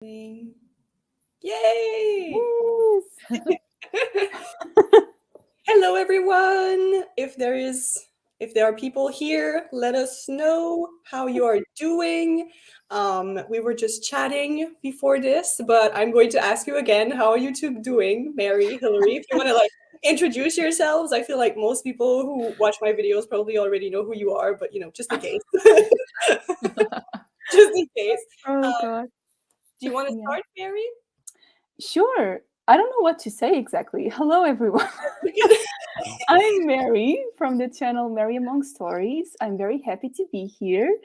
Yay! Yes. Hello, everyone. If there are people here, let us know how you are doing. We were just chatting before this, but I'm going to ask you again. How are you two doing, Mary, Hillary? If you want to introduce yourselves, I feel like most people who watch my videos probably already know who you are, but just in case, just in case. Oh Uh, God. do you want to Yeah. start, Mary? Sure. I don't know what to say exactly. Hello, everyone. I'm Mary from the channel Mary Among Stories. I'm very happy to be here.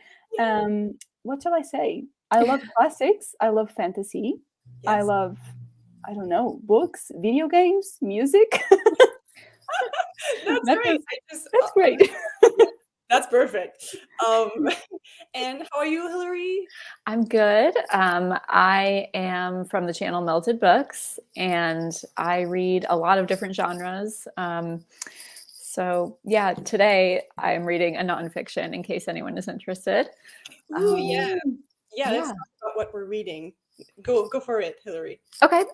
What shall I say? I love classics. I love fantasy. I Yes. love, I don't know, books, video games, music. That's that great. was that's great. Yeah, that's perfect. Um, and how are you, Hillary? I'm good. I am from the channel Melted Books, and I read a lot of different genres. So, yeah, today I'm reading a nonfiction in case anyone is interested. Ooh, yeah, Ooh. yeah. Let's Yeah. talk about what we're reading. Go for it, Hillary. Okay.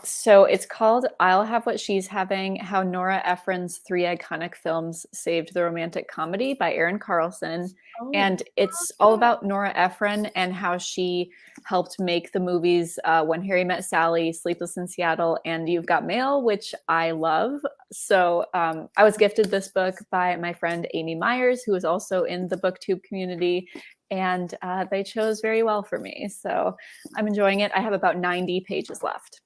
So it's called I'll Have What She's Having: How Nora Ephron's Three Iconic Films Saved the Romantic Comedy by Erin Carlson. Oh. And it's all about Nora Ephron and how she helped make the movies When Harry Met Sally, Sleepless in Seattle, and You've Got Mail, which I love. So I was gifted this book by my friend Amy Myers, who is also in the BookTube community, and they chose very well for me. So I'm enjoying it. I have about 90 pages left.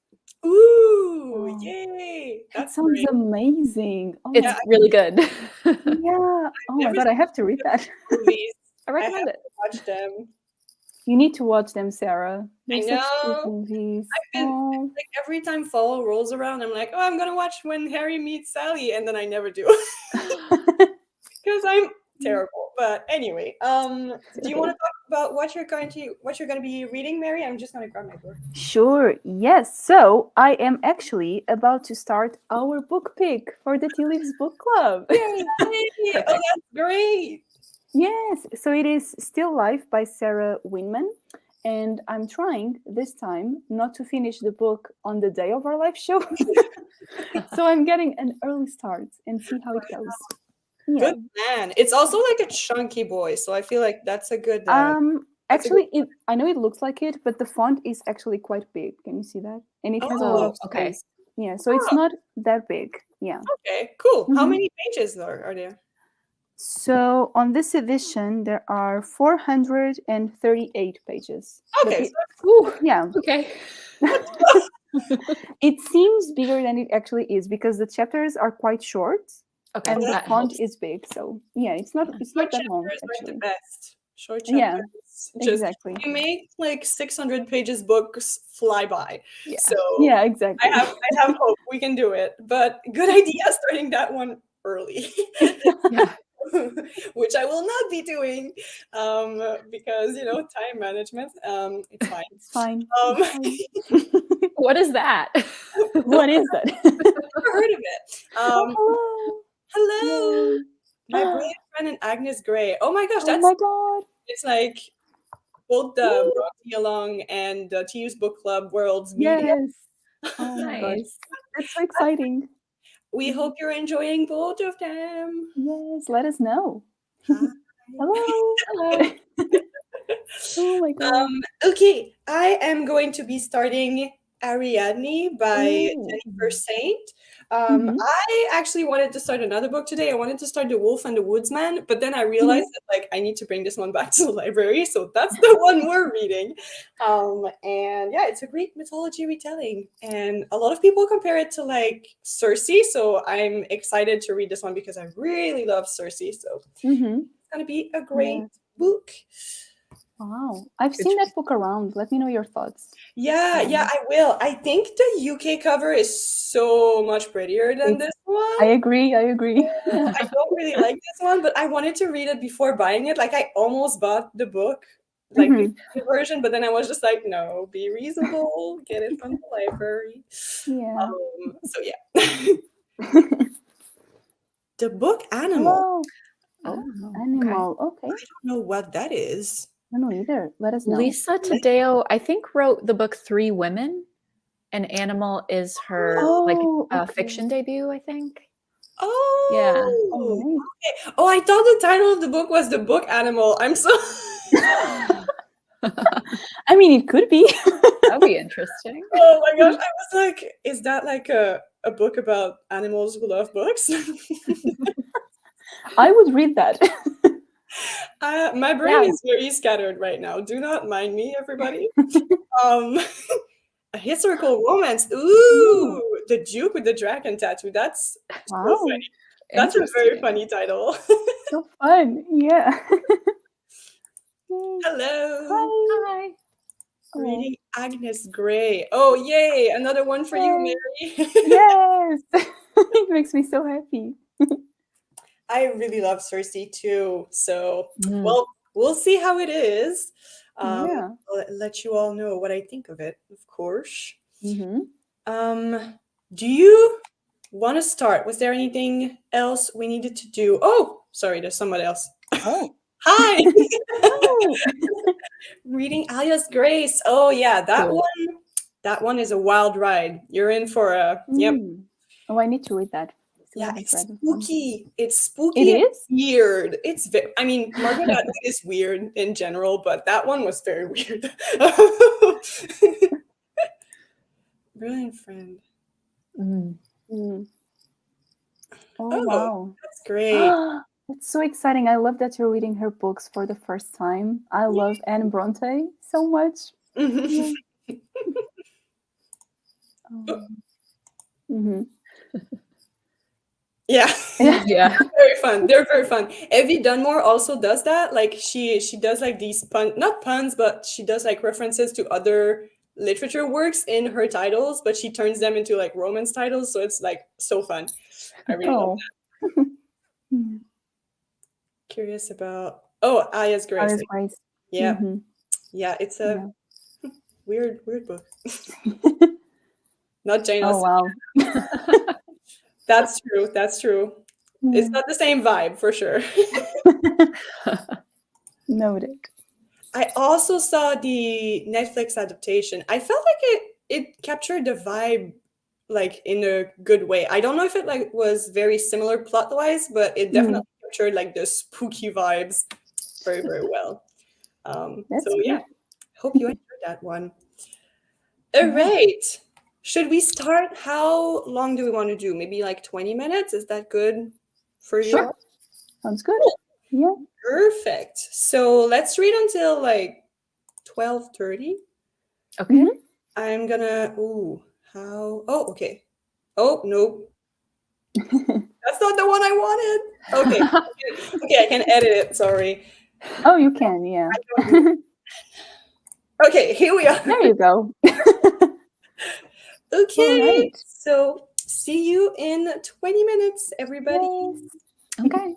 Ooh, Wow. yay! That That's sounds great. amazing. Oh It's my Yeah, really good. yeah. Oh I've my never God, I seen have to read that. the movies. I I have recommend it. to watch them. You need to watch them, Sarah. They're I such cute know. movies. I've been Oh. like every time fall rolls around, I'm like, oh, I'm gonna watch When Harry Meets Sally, and then I never do because I'm terrible. But anyway, It's do you want okay. to talk about what you're going to be reading, Mary? I'm just gonna grab my book. Sure, yes. So I am actually about to start our book pick for the Tea Leaves Book Club. Yay! Oh, Perfect. that's great. Yes, so it is Still Life by Sarah Winman. And I'm trying this time not to finish the book on the day of our live show. So I'm getting an early start and see how it goes. Yeah. Good plan. It's also like a chunky boy, so I feel like that's a good. That's a good. Actually, I know it looks like it, but the font is actually quite big. Can you see that? And it has a lot Oh, of Okay. space. Yeah, so it's oh, not that big. Yeah. okay, cool. How Mhm. many pages are there? So on this edition, there are 438 pages. But Okay, it, so Ooh, yeah, okay. it seems bigger than it actually is because the chapters are quite short Okay, and the that's that font helps. is big. So yeah, it's short not that long chapters are the actually. best. Short Yeah, chapters just exactly. you make like 600 pages books fly by. Yeah. So Yeah, I exactly. have I have hope we can do it. But good idea starting that one early. Yeah. Which I will not be doing because time management. It's fine. It's fine. Um, It's fine. What is that? What is that? never heard of it. Oh, Hello, hello. my Yay. brilliant friend and Agnes Gray. Oh my gosh, Oh my that's god. it's like both the Woo. Brought Me Along and the To Use Book Club worlds meeting. Yes. Oh my gosh. Nice. That's so exciting. We Mhm. hope you're enjoying both of them. Yes, let us know. Hi. Hello. Hello. Oh my god. Okay, I am going to be starting Ariadne by Oh. Jennifer Saint. Mm-hmm. I actually wanted to start another book today. I wanted to start The Wolf and the Woodsman, but then I Mm-hmm. realized that I need to bring this one back to the library, so that's the one we're reading. And yeah, it's a Greek mythology retelling, and a lot of people compare it to Circe. So I'm excited to read this one because I really love Circe. So it's Mm-hmm. gonna be a great Yeah. book. Wow. I've Good seen that book around. Let me know your thoughts. Yeah, I will. I think the UK cover is so much prettier than It's this one. I agree. I agree. I don't really like this one, but I wanted to read it before buying it. Like I almost bought the book, like the Mm-hmm. UK version, but then I was just like, no, be reasonable, get it from the library. Yeah. So yeah. The book Animal. Hello. Oh, Oh, okay. animal. Okay. I don't know what that is. don't know either. Let us know. Lisa Taddeo, I think, wrote the book Three Women, and Animal is her Oh, okay. fiction debut, I think. Oh, Yeah. All right. okay. Oh, I thought the title of the book was the book Animal. I'm so. I mean, it could be. That'd be interesting. Oh my gosh, I was like, is that like a book about animals who love books? I would read that. My brain is very scattered right now. Do not mind me, everybody. Um, a historical romance. Ooh, The Duke with the Dragon Tattoo. That's so Wow. funny. That's a very funny title. So fun. Yeah. Hello. Hi. Hi. Reading Agnes Gray. Oh, yay. Another one for you, Mary. Yes. It makes me so happy. I really love Cersei too. So, Mm. well, we'll see how it is. Yeah. I'll let you all know what I think of it, of course. Mm-hmm. Do you want to start? Was there anything else we needed to do? Oh, sorry, there's someone else. Oh. Hi. Oh. Reading Alia's Grace. Oh yeah, that Cool. one. That one is a wild ride. You're in for a yep. Oh, I need to read that. Still Yeah, haven't it's read this one. spooky. It's spooky. It and is? weird. It's I mean, Margaret Atwood is weird in general, but that one was very weird. Brilliant friend. Mm. Oh, Oh, wow. that's great. That's so exciting. I love that you're reading her books for the first time. I love Anne Bronte so much. Yeah. Mm-hmm. Yeah. Yeah. Very fun. They're very fun. Evie Dunmore also does that. Like she does like these not puns, but she does like references to other literature works in her titles, but she turns them into like romance titles. So it's like so fun. I really love that. Mm. Curious about Alia's Grace. Alice Grace. Yeah. Mhm. Yeah, it's a weird book. Yeah. Not Jane Oh, Austen. wow. That's true. That's true. It's not the same vibe for sure. Noted. I also saw the Netflix adaptation. I felt like it captured the vibe like in a good way. I don't know if it like was very similar plot wise, but it definitely captured like the spooky vibes very, very well. That's So yeah, good. hope you enjoyed that one. All right. Should we start? How long do we want to do? Maybe like 20 minutes? Is that good for you? Sure. Sounds good. Yeah. Perfect. So let's read until like 12:30. Okay. I'm gonna okay. Oh no. That's not the one I wanted. Okay. Okay, I can edit it, sorry. Oh, you can, yeah. Okay, here we are. There you go. Okay. All right. So see you in 20 minutes, everybody. Yes. Okay.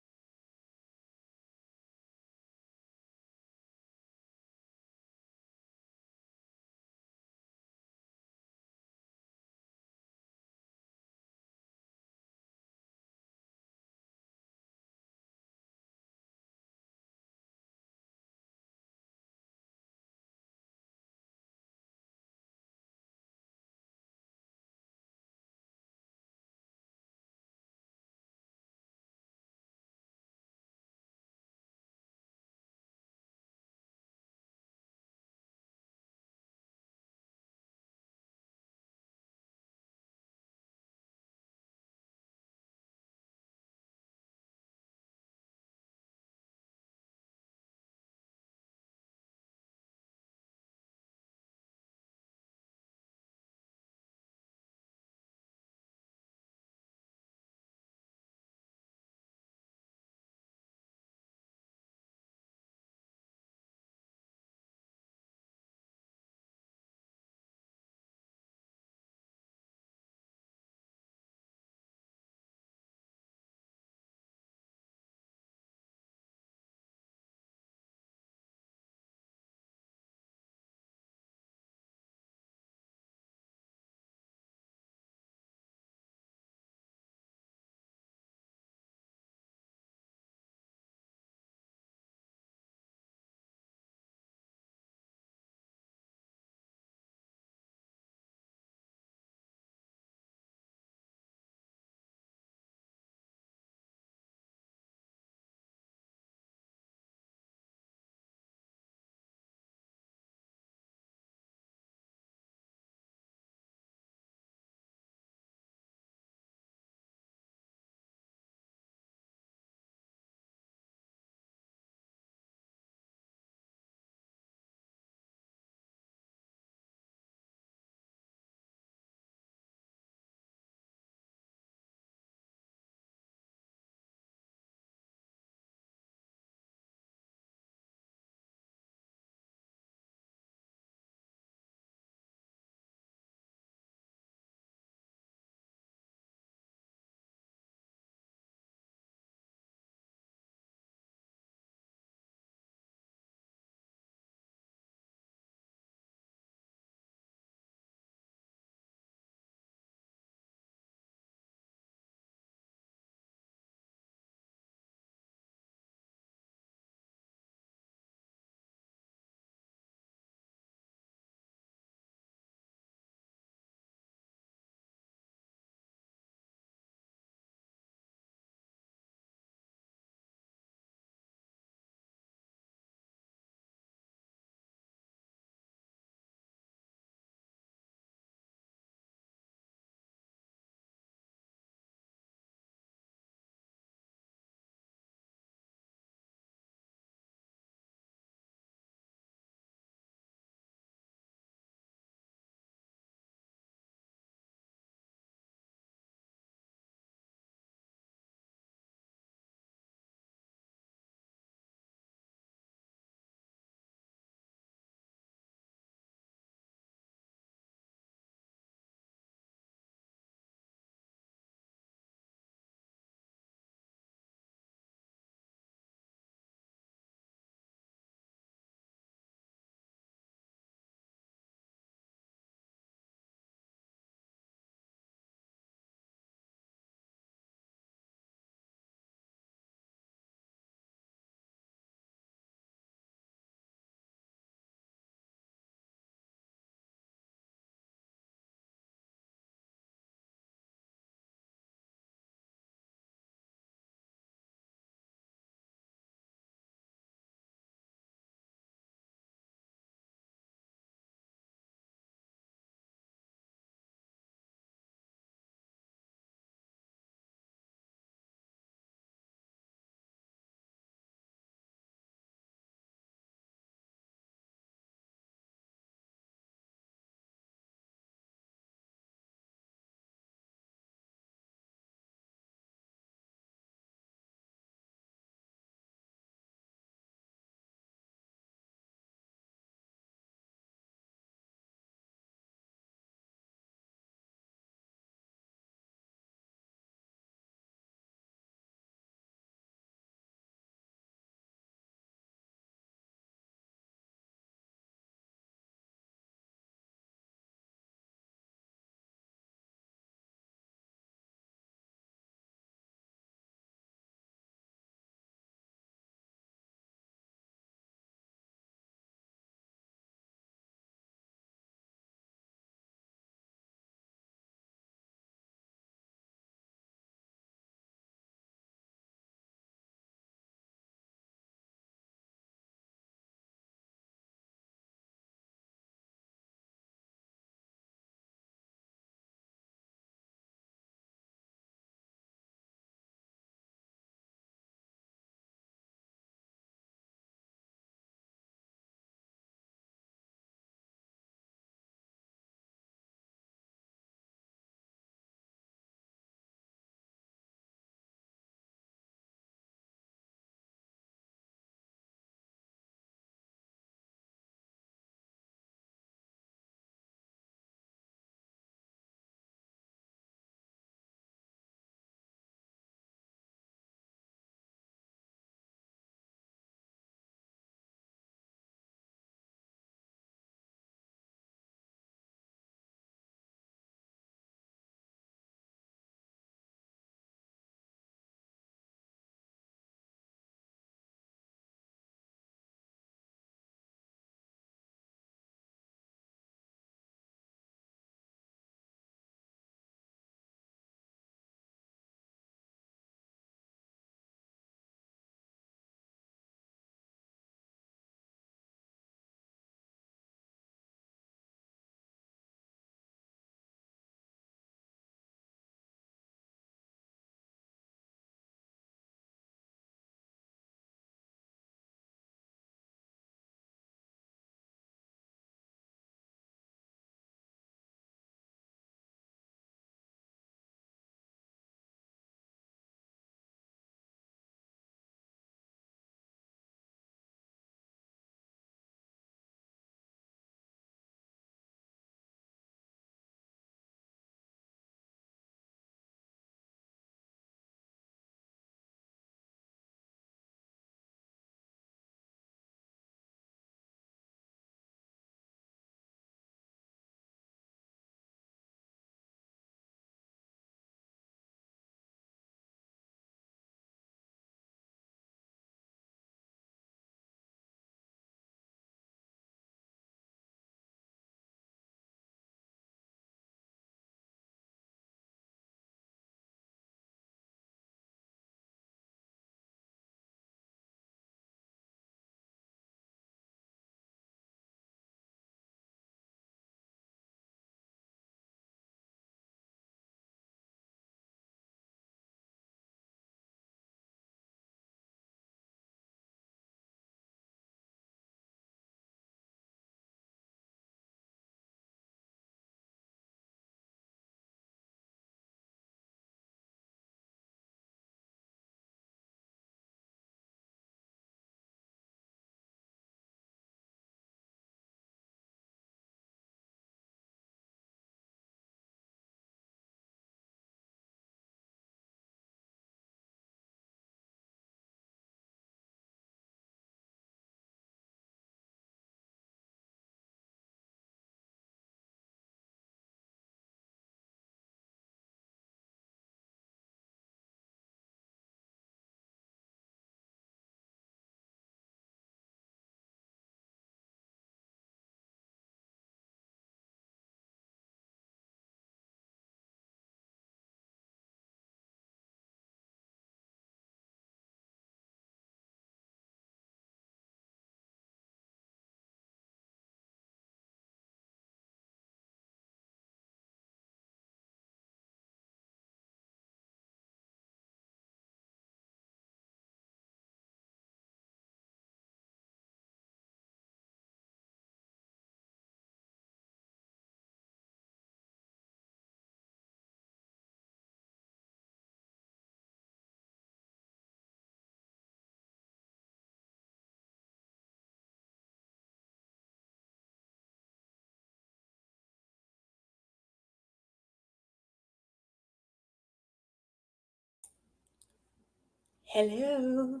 Hello.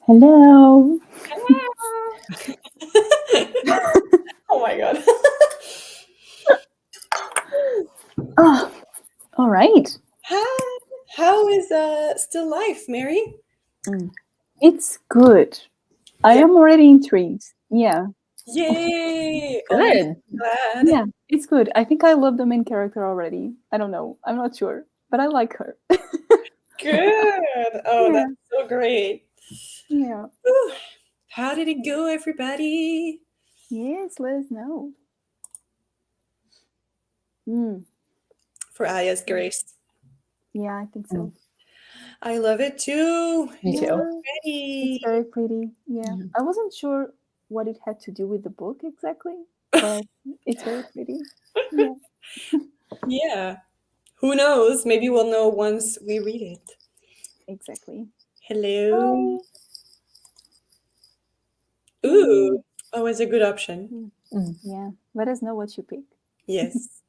Hello. Oh my god. Oh, all right. How is still life, Mary? It's good. I Yeah. am already intrigued. Yeah. Yay! Oh, I'm Good. glad. Yeah, it's good. I think I love the main character already. I don't know. I'm not sure, but I like her. Good. Oh, Yeah. that's so great. Yeah. Whew. How did it go, everybody? Yes, let us know. Mm. For Aya's Grace. Yeah, I think so. I love it too. Me It's too. Yeah, pretty. it's very pretty. Yeah. Mhm. I wasn't sure what it had to do with the book exactly, but it's very pretty. Yeah. Yeah. Who knows? Maybe we'll know once we read it. Exactly. Hello. Hi. Ooh. Always a good option. Yeah. Let us know what you pick. Yes.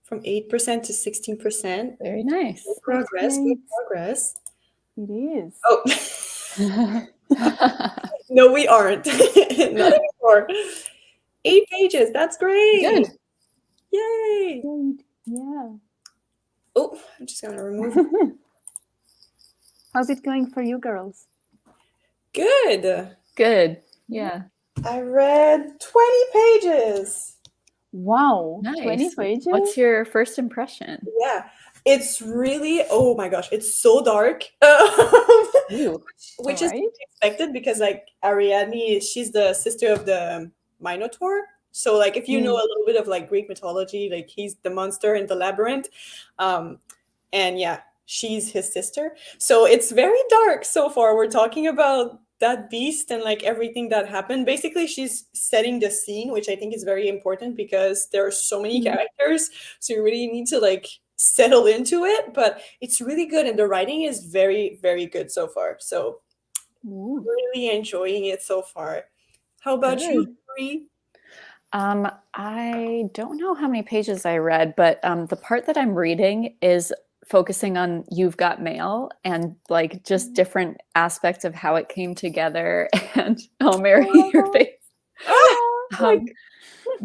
From 8% to 16%. Very nice. Good progress. Good great. progress. It is. Oh. No, we aren't. Not anymore. 8 pages. That's great. Good. Yay. Great. Yeah. Oh, I'm just going to remove. How's it going for you girls? Good. Good. Yeah. I read 20 pages. Wow. Nice. 20 pages? What's your first impression? Yeah. It's really, oh my gosh, it's so dark. Ooh. Which is Alright. expected because like Ariadne, she's the sister of the Minotaur. So like if you know a little bit of like Greek mythology, like he's the monster in the labyrinth. Um, and yeah, she's his sister. So it's very dark so far. We're talking about that beast and like everything that happened. Basically, she's setting the scene, which I think is very important because there are so many characters. So you really need to like settle into it. But it's really good, and the writing is very, very good so far. So Ooh. really enjoying it so far. How about you, Marie? I don't know how many pages I read, but the part that I'm reading is focusing on You've Got Mail and like just different aspects of how it came together. And oh, Mary, your face. Ah!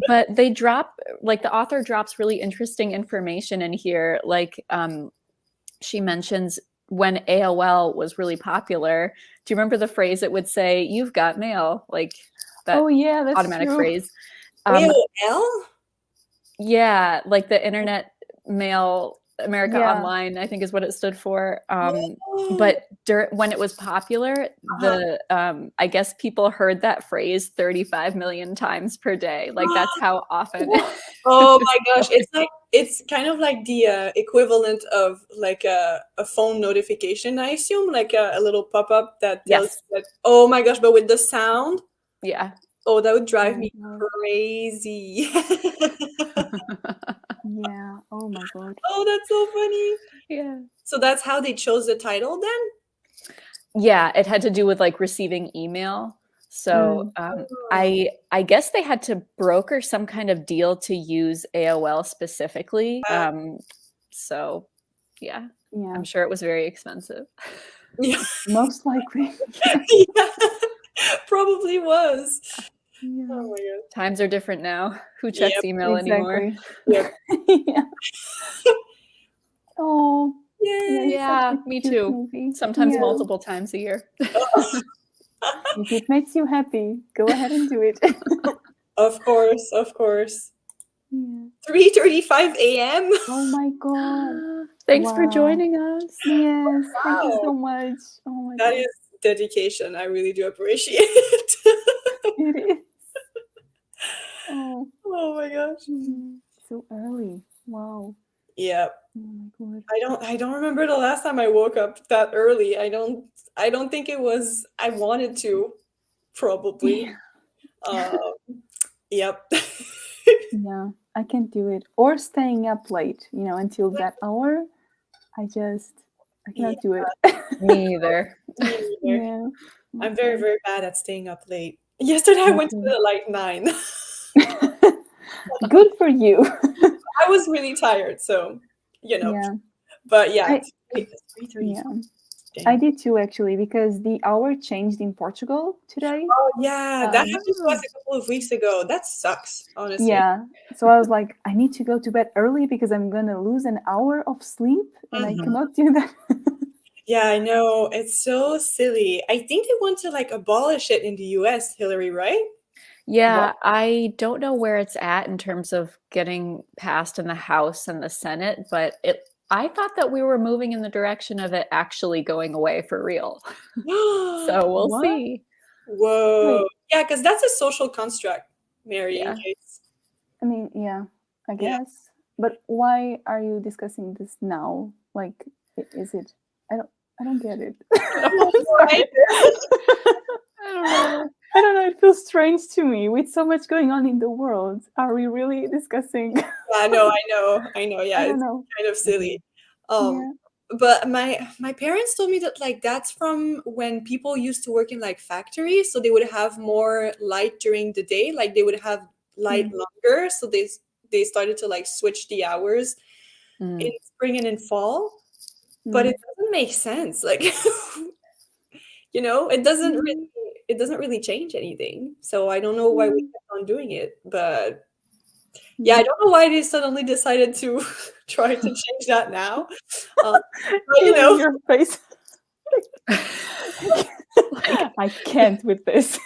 But they drop, like the author drops really interesting information in here. Like she mentions when AOL was really popular. Do you remember the phrase it would say, "You've got mail," like that Oh yeah, that's automatic true. phrase? AOL? Yeah, like the Internet Mail America Yeah. Online, I think is what it stood for. Oh. But when it was popular, I guess people heard that phrase 35 million times per day. Like that's how often. Oh my gosh, it's kind of like the equivalent of like a phone notification, I assume, like a little pop-up that tells Yes. you that, oh my gosh, but with the sound, Yeah. oh, that would drive me God. crazy. Yeah. Oh my god. Oh, that's so funny. Yeah. So that's how they chose the title then? Yeah, it had to do with like receiving email. So I guess they had to broker some kind of deal to use AOL specifically. So yeah, Yeah. I'm sure it was very expensive. Yeah. Most likely. Yeah. Probably was. Yeah. Oh my god. Times are different now. Who checks Yep. email anymore? Yep. Yeah. Oh. Yay. Yeah, it's Yeah, such a me cute too. movie. Sometimes Yeah. multiple times a year. If it makes you happy, go ahead and do it. Of course, of course. Yeah. 3:35 a.m. Oh my god. Thanks for Wow. joining us. Yes, thank you Wow. so much. Oh my That god. is dedication. I really do appreciate it. It is. Oh, Oh my gosh. so early. Wow. Yeah. Oh my god. I don't remember the last time I woke up that early. I don't think it was I wanted to, probably. Um, yep. Yeah, I can't do it. Or staying up late, until that hour. I cannot do it. Me either. Me neither. Yeah. I'm very, very bad at staying up late. Yesterday I went to bed at like 9. Good for you. I was really tired, so, Yeah. But yeah, I Wait, it's 3:30. Yeah. Dang. I did too, actually, because the hour changed in Portugal today. Oh yeah, that happened to us Oh. a couple of weeks ago. That sucks, honestly. Yeah. So I was like, I need to go to bed early because I'm gonna lose an hour of sleep, and I Mhm. cannot do that. Yeah, I know. It's so silly. I think they want to like abolish it in the US, Hillary, right? Yeah, I don't know where it's at in terms of getting passed in the House and the Senate, but I thought that we were moving in the direction of it actually going away for real. So we'll What? see. Whoa. Wait. Yeah, because that's a social construct, Mary, in Yeah. case. I mean, yeah, I Yeah. guess. But why are you discussing this now? Like, is it? I don't get it. Right? I don't know. I don't know. It feels strange to me with so much going on in the world. Are we really discussing? Yeah, no, I know. Yeah, I don't it's know. kind of silly. Yeah. But my parents told me that like that's from when people used to work in like factories, so they would have more light during the day, like they would have light longer, so they started to like switch the hours in Mm. spring and in fall. But it doesn't make sense. Like you know, it doesn't really change anything. So I don't know why we kept on doing it, but yeah, I don't know why they suddenly decided to try to change that now. But you Even know, your face. I can't with this.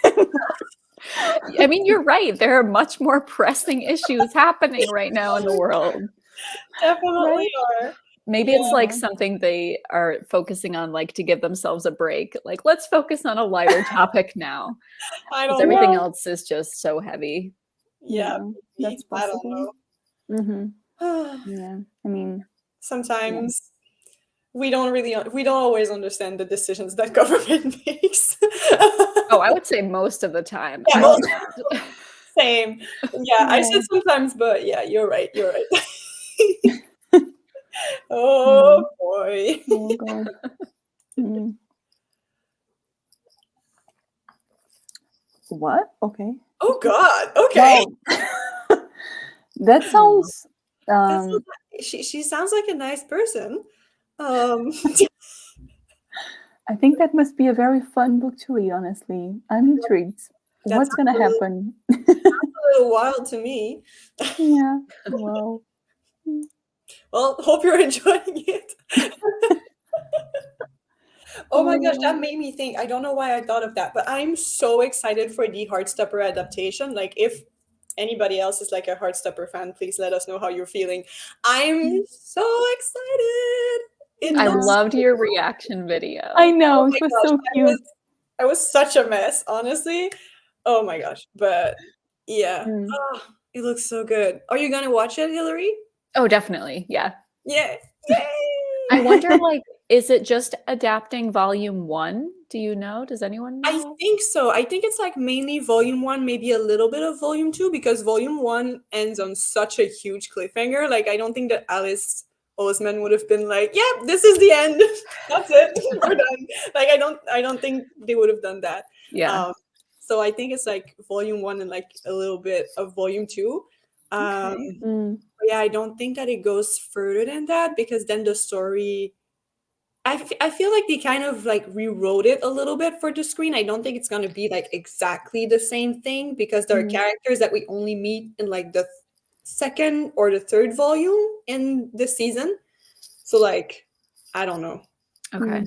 I mean, you're right. There are much more pressing issues happening right now in the world. definitely are. Maybe Yeah. it's like something they are focusing on, like to give themselves a break. Like, let's focus on a lighter topic now. I Because don't know. everything else is just so heavy. Yeah, maybe. That's I don't possible. know. Yeah, I mean, Sometimes we don't always understand the decisions that government makes. Oh, I would say most of the time. Yeah, I most don't. same. Yeah, I said Yeah. sometimes, but yeah, you're right. You're right. Oh boy. Oh God. Mm. What? Okay. Oh God. Okay. Wow. That sounds. That sounds she sounds like a nice person. Um, I think that must be a very fun book to read. Honestly, I'm intrigued. that What's gonna sounds happen? a little wild to me. Yeah. Wow. Well, hope you're enjoying it. Oh my gosh, that made me think. I don't know why I thought of that, but I'm so excited for the Heartstopper adaptation. Like, if anybody else is like a Heartstopper fan, please let us know how you're feeling. I'm so excited. It I looks. loved your reaction video. I know Oh it my was gosh, so cute. I was such a mess, honestly. Oh my gosh, but yeah, Mm. oh, it looks so good. Are you gonna watch it, Hillary? Oh, definitely. Yeah. Yeah, yay! I wonder, like, is it just adapting volume 1? Do you know? Does anyone I know? think so. I think it's like mainly volume 1, maybe a little bit of volume 2, because volume 1 ends on such a huge cliffhanger. Like, I don't think that Alice Oseman would have been like, "Yeah, this is the end. That's it. We're done." Like, I don't think they would have done that. Yeah. So I think it's like volume 1 and like a little bit of volume 2. Okay. Mm. But yeah, I don't think that it goes further than that, because then the story I feel like they kind of like rewrote it a little bit for the screen. I don't think it's gonna be like exactly the same thing, because there are characters that we only meet in like the second or the third volume in the season. So like, I don't know. Okay.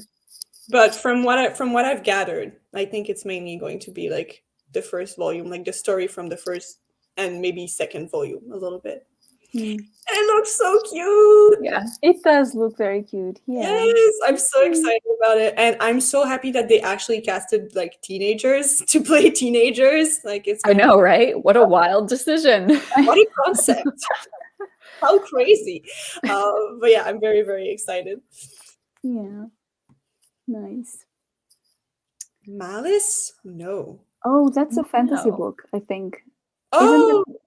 But from what I've gathered, I think it's mainly going to be like the first volume, like the story from the first and maybe second volume a little bit. Mm. And it looks so cute. Yeah. It does look very cute. Yeah. Yes, I'm so excited about it, and I'm so happy that they actually casted like teenagers to play teenagers. Like, it's I gonna know, right? What a wild decision. what a concept! How crazy! But yeah, I'm very very excited. Yeah. Nice. Malice? No. Oh, that's a fantasy No. book, I think. Oh, Isn't it?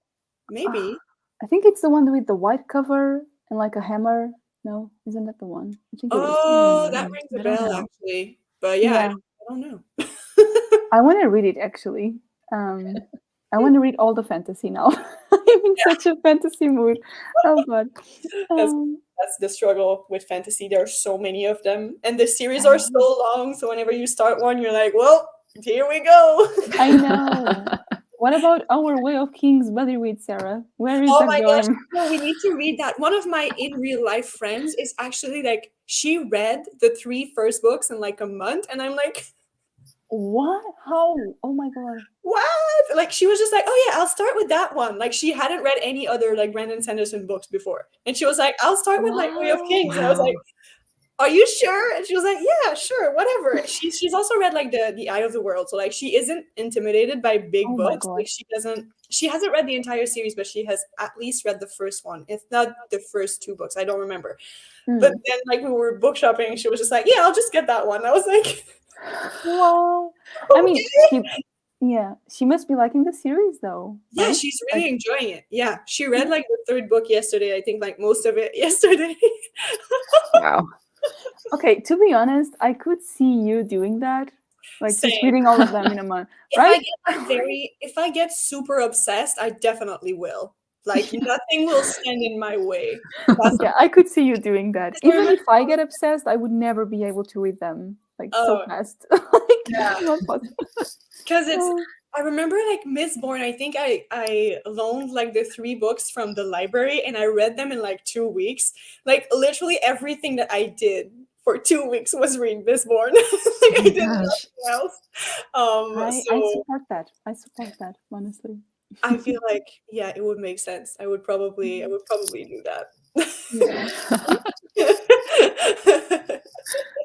maybe. I think it's the one with the white cover and like a hammer. No, isn't that the one? I think it is. Oh, that rings a I don't bell know. actually. But yeah, Yeah. I don't know. I want to read it actually. I want to read all the fantasy now. I'm in such a fantasy mood. Oh God. That's that's the struggle with fantasy. There are so many of them, and the series I are know. so long. So whenever you start one, you're like, well, here we go. I know. What about Our Way of Kings, Bodyweight, Sarah? Where is Oh that my gosh, going? no, we need to read that. One of my in real life friends is actually like, she read the 3 first books in like a month, and I'm like, What? How? Oh my god. what? Like, she was just like, oh yeah, I'll start with that one. Like, she hadn't read any other like Brandon Sanderson books before, and she was like, I'll start with like Way of Kings, and I was Wow. like, are you sure? And she was like, yeah, sure, whatever. She's also read like the Eye of the World, so like she isn't intimidated by big Oh my books. god. Like, she hasn't read the entire series, but she has at least read the first one, if not the first 2 books. I don't remember. But then like we were book shopping, and she was just like, yeah, I'll just get that one. I was like, Wow. I mean, she must be liking the series though. yeah, Right? she's really enjoying it. Yeah, she read like the 3rd book yesterday. I think like most of it yesterday. Wow. Okay, to be honest, I could see you doing that. Like just Same. reading all of them in a month, If right? if I get super obsessed, I definitely will. Like, nothing will stand in my way. Yeah, I could see you doing that. I Even remember- if I get obsessed, I would never be able to read them like so Oh. fast. Like, not possible. Because Oh. I remember like Mistborn, I think I loaned like the 3 books from the library, and I read them in like 2 weeks. Like, literally everything that I did for 2 weeks was read Mistborn. Like, I did nothing else. I So support that. I support that, honestly. I feel like, yeah, it would make sense. I would probably do that. Yeah.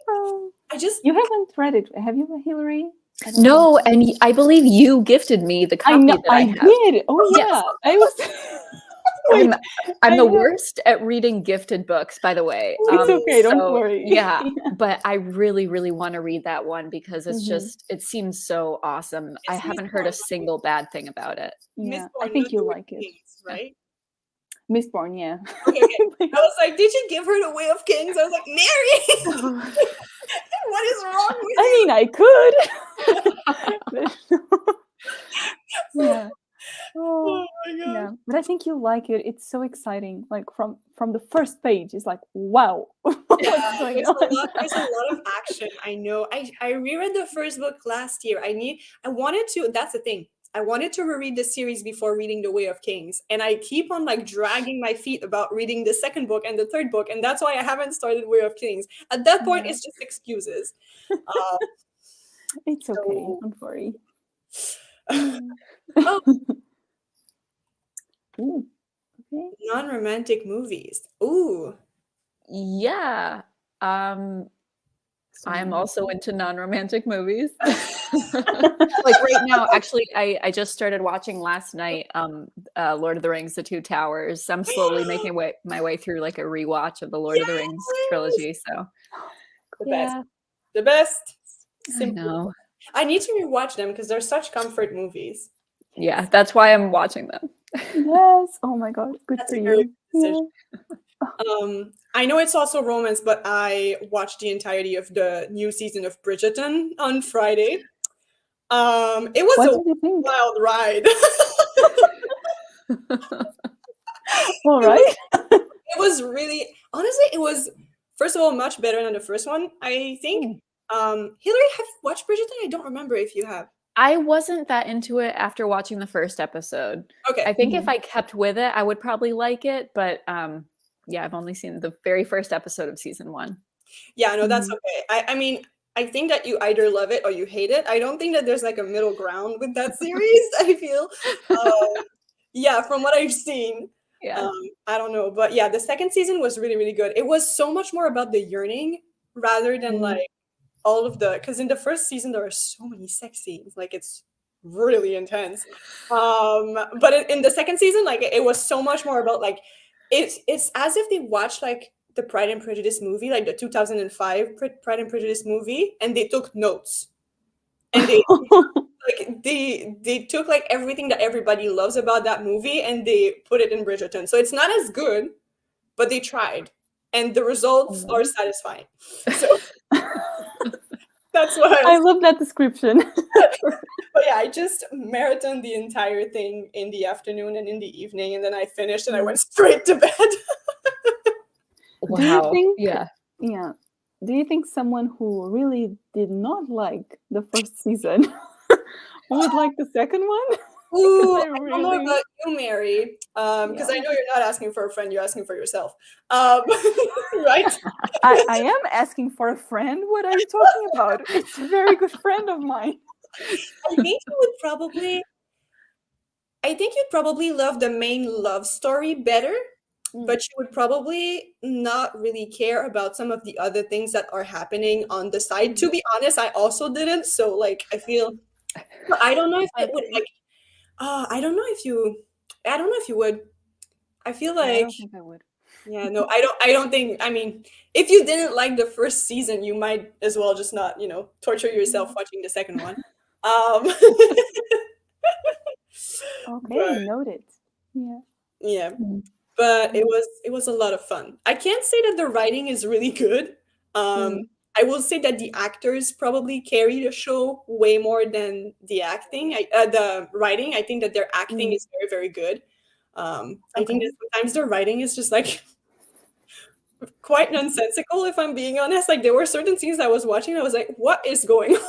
Oh, I just you haven't read it, have you, Hillary? I don't No, think so. and I believe you gifted me the I copy know that I I have. did. Oh Yes. yeah, I was. Wait, I'm I the know. worst at reading gifted books, by the way. It's okay, don't so, worry. Yeah, but I really, really want to read that one because it's Mhm. just, it seems so awesome. I It's haven't heard a Mistborn, single bad thing about it. Yeah, I Mistborn, think not you'll the like it. Kings, right? Mistborn, yeah. Okay. I was like, did you give her the Way of Kings? I was like, Mary, what is wrong with I mean, I could. Yeah. Oh, Oh my god. yeah. But I think you'll like it. It's so exciting. Like from the first page, it's like, wow. What's going There's on? there's a lot of action. I know. I reread the first book last year. I wanted to, that's the thing. I wanted to reread the series before reading The Way of Kings. And I keep on like dragging my feet about reading the 2nd book and the 3rd book. And that's why I haven't started Way of Kings. At that point, Yeah. it's just excuses. Uh, It's okay. So- Don't worry. oh, Ooh, okay. non-romantic movies. Ooh. Yeah. I'm also into non-romantic movies. Like right now, actually, I just started watching last night, Lord of the Rings: The Two Towers. I'm slowly making my way through like a rewatch of the Lord of the Rings trilogy. So The best. The best. I Simple. know. I need to rewatch them because they're such comfort movies. Yeah, that's why I'm watching them. Yes. Oh my god. Good That's for a very you. good decision. I know it's also romance, but I watched the entirety of the new season of Bridgerton on Friday. It was What a did you think? wild ride. All right. It was really, honestly, it was, first of all, much better than the first one, I think. Hillary, have you watched Bridgerton? I don't remember if you have. I wasn't that into it after watching the first episode. Okay. I think if I kept with it, I would probably like it. But yeah, I've only seen the very first episode of season 1. Yeah, no, that's okay. I mean, I think that you either love it or you hate it. I don't think that there's like a middle ground with that series, I feel. Yeah, from what I've seen. Yeah. I don't know. But yeah, the 2nd season was really, really good. It was so much more about the yearning rather than like all of the, because in the first season there are so many sex scenes. Like, it's really intense. But in the 2nd season, like, it was so much more about like, it's as if they watched like the Pride and Prejudice movie, like the 2005 Pride and Prejudice movie, and they took notes. And they took like everything that everybody loves about that movie and they put it in Bridgerton. So it's not as good, but they tried, and the results are satisfying. So that's what I love that description. But yeah, I just marathoned the entire thing in the afternoon and in the evening, and then I finished and I went straight to bed. Do you Wow. think? Yeah. Yeah. Do you think someone who really did not like the first season would like the second one? Ooh, I I don't know really, about you, Mary, because yeah. I know you're not asking for a friend, you're asking for yourself. Right? I am asking for a friend. What are you talking about? It's a very good friend of mine. I think you'd probably love the main love story better, Mm. but you would probably not really care about some of the other things that are happening on the side. To be honest, I also didn't. So like I feel I don't know if it would Okay. like I don't know if you would. I feel Yeah, I like don't think I would. yeah, no, I don't think I mean if you didn't like the first season, you might as well just not, torture yourself watching the second one. Um Okay, but noted. Yeah. yeah. Mm. But it was a lot of fun. I can't say that the writing is really good. Um, Mm. I will say that the actors probably carry the show way more than the acting. The writing, I think that their acting Mm. is very, very good. I think Okay. that sometimes their writing is just like quite nonsensical, if I'm being honest. Like there were certain scenes I was watching, I was like, what is going on?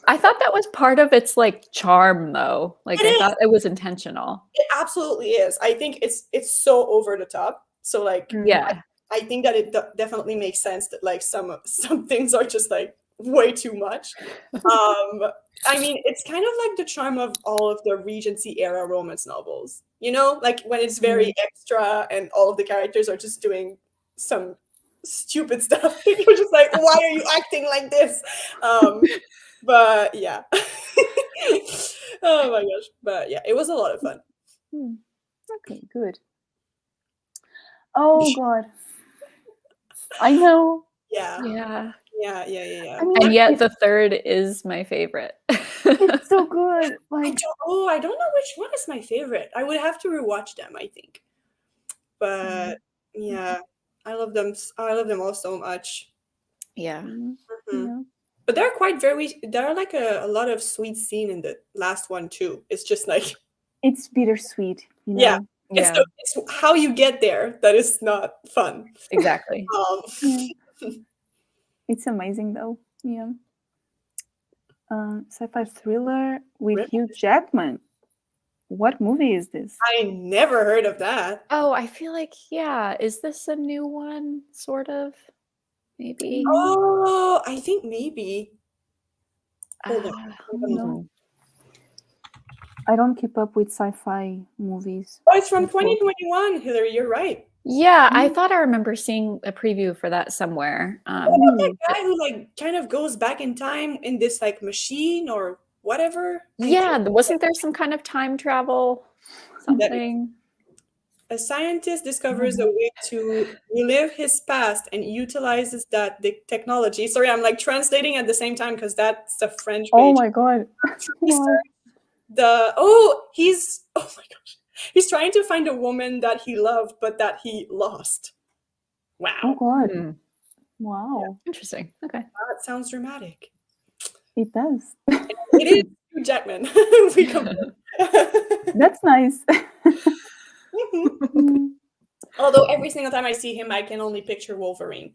I thought that was part of its like charm though. Like It I is. thought it was intentional. It absolutely is. I think it's so over the top. So like Mm. Yeah. I think that it definitely makes sense that like some things are just like way too much. I mean, it's kind of like the charm of all of the Regency era romance novels. Like when it's very Mm. extra and all of the characters are just doing some stupid stuff. You're just like, why are you acting like this? But yeah. Oh my gosh. But yeah, it was a lot of fun. Mm. Okay, good. Oh God. I know. Yeah. Yeah. Yeah, yeah, yeah, yeah. I mean, And yet the third is my favorite. it's so good. Like, I don't know which one is my favorite. I would have to rewatch them, I think. But yeah, I love them all so much. Yeah. Mhm. yeah. But there are like a lot of sweet scene in the last one too. It's just like It's bittersweet, yeah, Yeah. it's how you get there that is not fun. Exactly. Um, Yeah. It's amazing though. Yeah. Sci-fi thriller with really? Hugh Jackman. What movie is this? I never heard of that. Oh, I feel like, yeah. Is this a new one? Sort of? Maybe. Oh, I think maybe. Hold on. Hold on. No, I don't keep up with sci-fi movies. Oh, it's from before. 2021, Hillary. You're right. Yeah, I thought I remember seeing a preview for that somewhere. That guy who like kind of goes back in time in this like machine or whatever. Yeah, wasn't there some kind of time travel something? A scientist discovers a way to relive his past and utilizes that the technology. Sorry, I'm like translating at the same time because that's the French Oh page. my God. Wow. He's oh my gosh. He's trying to find a woman that he loved but that he lost. Oh Wow. God. Hmm, Wow. interesting. Okay. That sounds dramatic. It does. It is Hugh Jackman. We confirm. That's nice. Mm. Although every single time I see him, I can only picture Wolverine.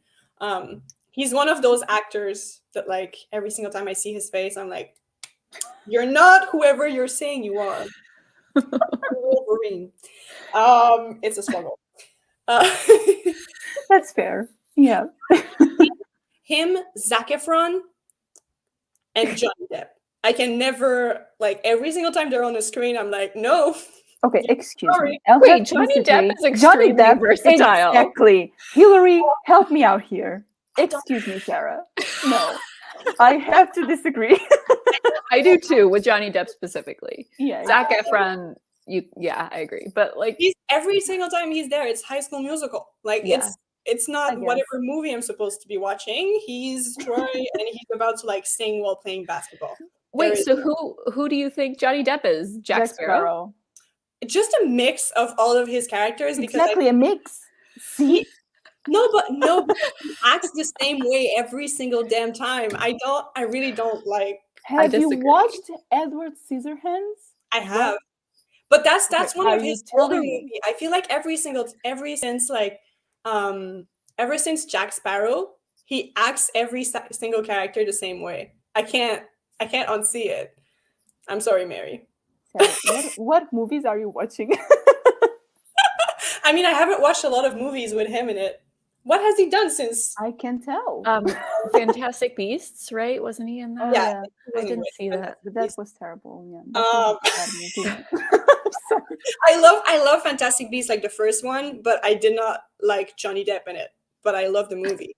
He's one of those actors that, like, every single time I see his face, I'm like, "You're not whoever you're saying you are." Wolverine. It's a struggle. Uh, That's fair. Yeah. him, Zac Efron, and Johnny Depp. I can never like every single time they're on the screen. I'm like, no. Okay, excuse Sorry. me. I'll Wait, have to Johnny disagree. Depp is extremely versatile. Exactly. Hillary, help me out here. I don't- Excuse me, Sarah. No, I have to disagree. I do too, with Johnny Depp specifically. Yeah. Zac Efron, yeah, I agree. But like, He's every single time he's there, it's High School Musical. Like Yeah. it's I not guess. whatever movie I'm supposed to be watching. He's Troy and he's about to like sing while playing basketball. wait, There is so who do you think Johnny Depp is? Jack Sparrow? just a mix of all of his characters because Exactly, a mix. See? no, but he acts the same way every single damn time. I really don't like Have you disagree. watched Edward Scissorhands? I have. But that's Okay, one are of you his older telling me? movies. I feel like every since like ever since Jack Sparrow, he acts every single character the same way. I can't unsee it. I'm sorry, Mary. Sarah, what movies are you watching? I mean, I haven't watched a lot of movies with him in it. What has he done since? I can tell. Fantastic Beasts, right? Wasn't he in that? Oh, Yeah, yeah. he I wasn't didn't with see that. But that was terrible. Yeah. That was a bad movie. Sorry. I love Fantastic Beasts, like the first one, but I did not like Johnny Depp in it. But I love the movie.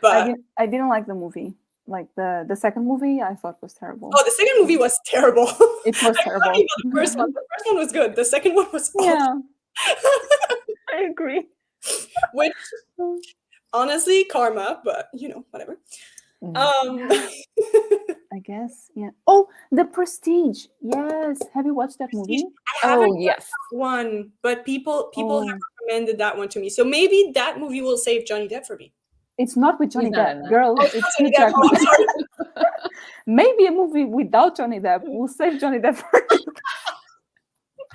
But I didn't like the movie. Like the second movie, I thought was terrible. oh, the second movie was terrible. It was terrible. The first one. The first one was good. The second one was awful. Yeah. I agree. Which honestly, karma, but whatever. I guess, yeah. Oh, The Prestige. Yes. Have you watched that movie? I haven't Oh, yes. one, but people Oh. have recommended that one to me. So maybe that movie will save Johnny Depp for me. It's not with Johnny He's not in Depp, that. girl. Oh, It's not Hugh Johnny Depp. Oh, Jackman. I'm sorry. Maybe a movie without Johnny Depp will save Johnny Depp.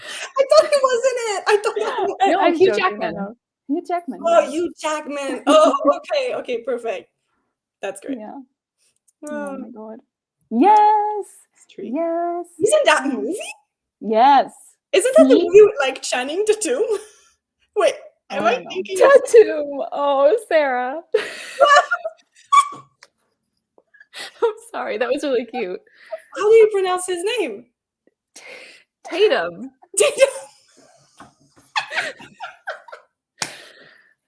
I thought he was in it. I thought that was No, I'm Hugh joking, I Jackman. know. Hugh Jackman. Oh, yeah. Hugh Jackman. Oh, okay, perfect. That's great. Yeah. Oh, Oh my god. Yes. Street. Yes. He's in that movie? Yes. Isn't that the He- movie with like Channing Tatum? Wait, am I don't know. thinking of Tattoo. Oh, Sarah. I'm sorry. That was really cute. how do you pronounce his name? Tatum.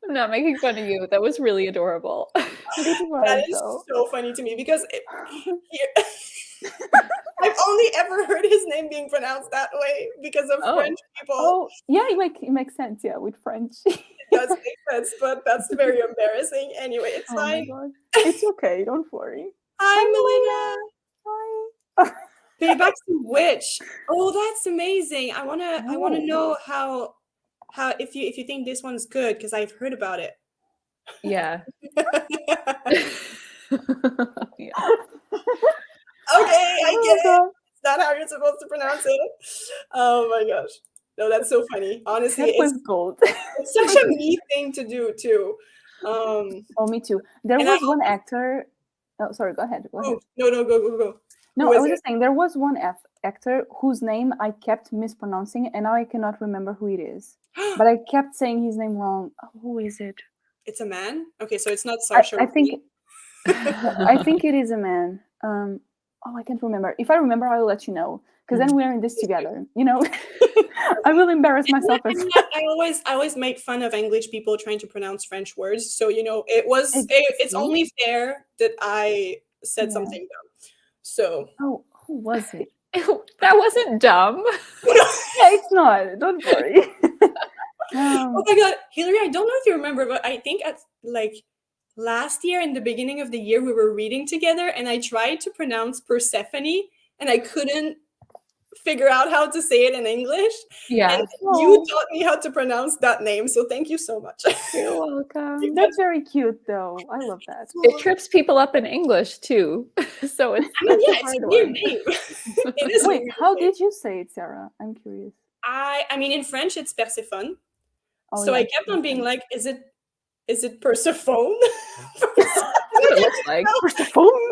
I'm not making fun of you. That was really adorable. It was, That is though. so funny to me because I've only ever heard his name being pronounced that way because of Oh. French people. Oh, yeah, it makes sense, yeah, with French. It does make sense, but that's very embarrassing. Anyway, it's Oh my fine. god. It's okay, don't worry. Hi, Melina. Hi. Payback's the Witch. Oh, that's amazing. I wanna Oh. know how if you think this one's good because I've heard about it. Yeah. Yeah. Okay, I Oh get it. god. It's not how you're supposed to pronounce it. Oh my gosh. No, that's so funny. Honestly, That was gold. it's such a me thing to do too. Oh, me too. There And was one actor. Oh, sorry, go ahead. Go ahead. no, go. No, Who I is was it? just saying there was one actor whose name I kept mispronouncing, and now I cannot remember who it is. But I kept saying his name wrong. Oh, who is it? It's a man? Okay, so it's not I Saoirse think Ronan. I think it is a man. Oh, I can't remember. If I remember, I will let you know. Because then we're in this together. I will embarrass myself. I mean, I always make fun of English people trying to pronounce French words. So it's only fair that I said Yeah. something dumb. So Oh, who was it? That wasn't dumb. Yeah, it's not. Don't worry. oh my god, Hillary, I don't know if you remember, but I think at like last year in the beginning of the year we were reading together and I tried to pronounce Persephone and I couldn't figure out how to say it in English. Yeah. And you taught me how to pronounce that name, so thank you so much. You're welcome. That's very cute, though. I love that. It trips people up in English too. So it's I mean, that's yeah, a it's hard a weird one. name. It is a Wait, weird how name. did you say it, Sarah? I'm curious. I mean, in French, it's Persephone. Oh, So yeah, I kept on being like, is it Persephone? That's what it looks like. Persephone.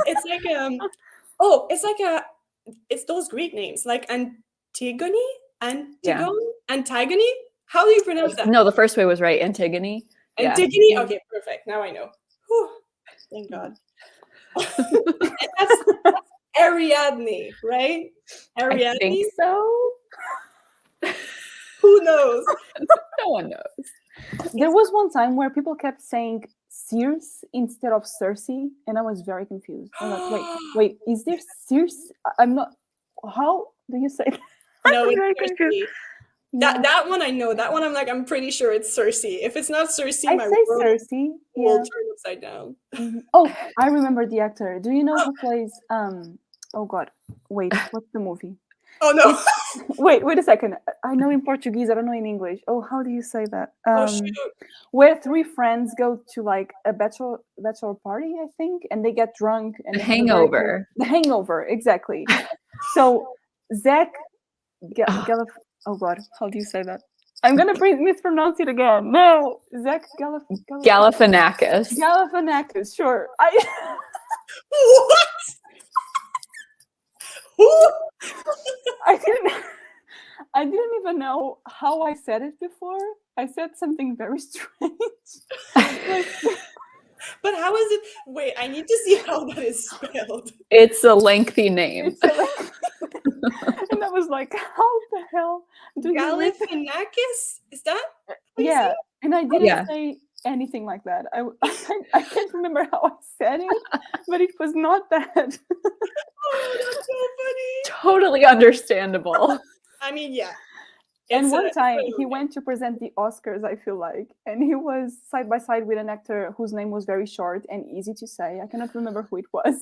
It's like it's those Greek names like Antigone. How do you pronounce that? No, the first way was right. Antigone. Yeah. Antigone. Okay, perfect. Now I know. Whew, thank God. And that's Ariadne, right? I Ariadne. think so. Who knows? No one knows. There was one time where people kept saying Circe instead of Circe, and I was very confused. I'm like, wait, is there Circe? I'm not. How do you say that? No, I'm very it's confused. Circe. Yeah. That one I know. That one I'm pretty sure it's Circe. If it's not Circe, I my say world Circe. will Yeah. turn upside down. Mhm. Oh, I remember the actor. Do you know who plays? Oh God, wait, what's the movie? Oh no! Wait a second. I know in Portuguese. I don't know in English. Oh, how do you say that? Oh shoot! Where three friends go to like a bachelor party, I think, and they get drunk and The they have a very Hangover. The Hangover, exactly. So Zach, oh God, how do you say that? I'm gonna mispronounce it again. No, Zach Galifianakis. Galifianakis. Sure. What? Who? I didn't even know how I said it before. I said something very strange. Like, But how is it? Wait, I need to see how that is spelled. It's a lengthy name. and I was like, how the hell do you read that? Galifianakis? Is that? how you say Yeah, it? and I didn't Yeah. say anything like that. I can't remember how I said it, but it was not that. Oh, that's so funny. Totally understandable. I mean, yeah. And It's one a- time he went to present the Oscars, I feel like, and he was side by side with an actor whose name was very short and easy to say. I cannot remember who it was.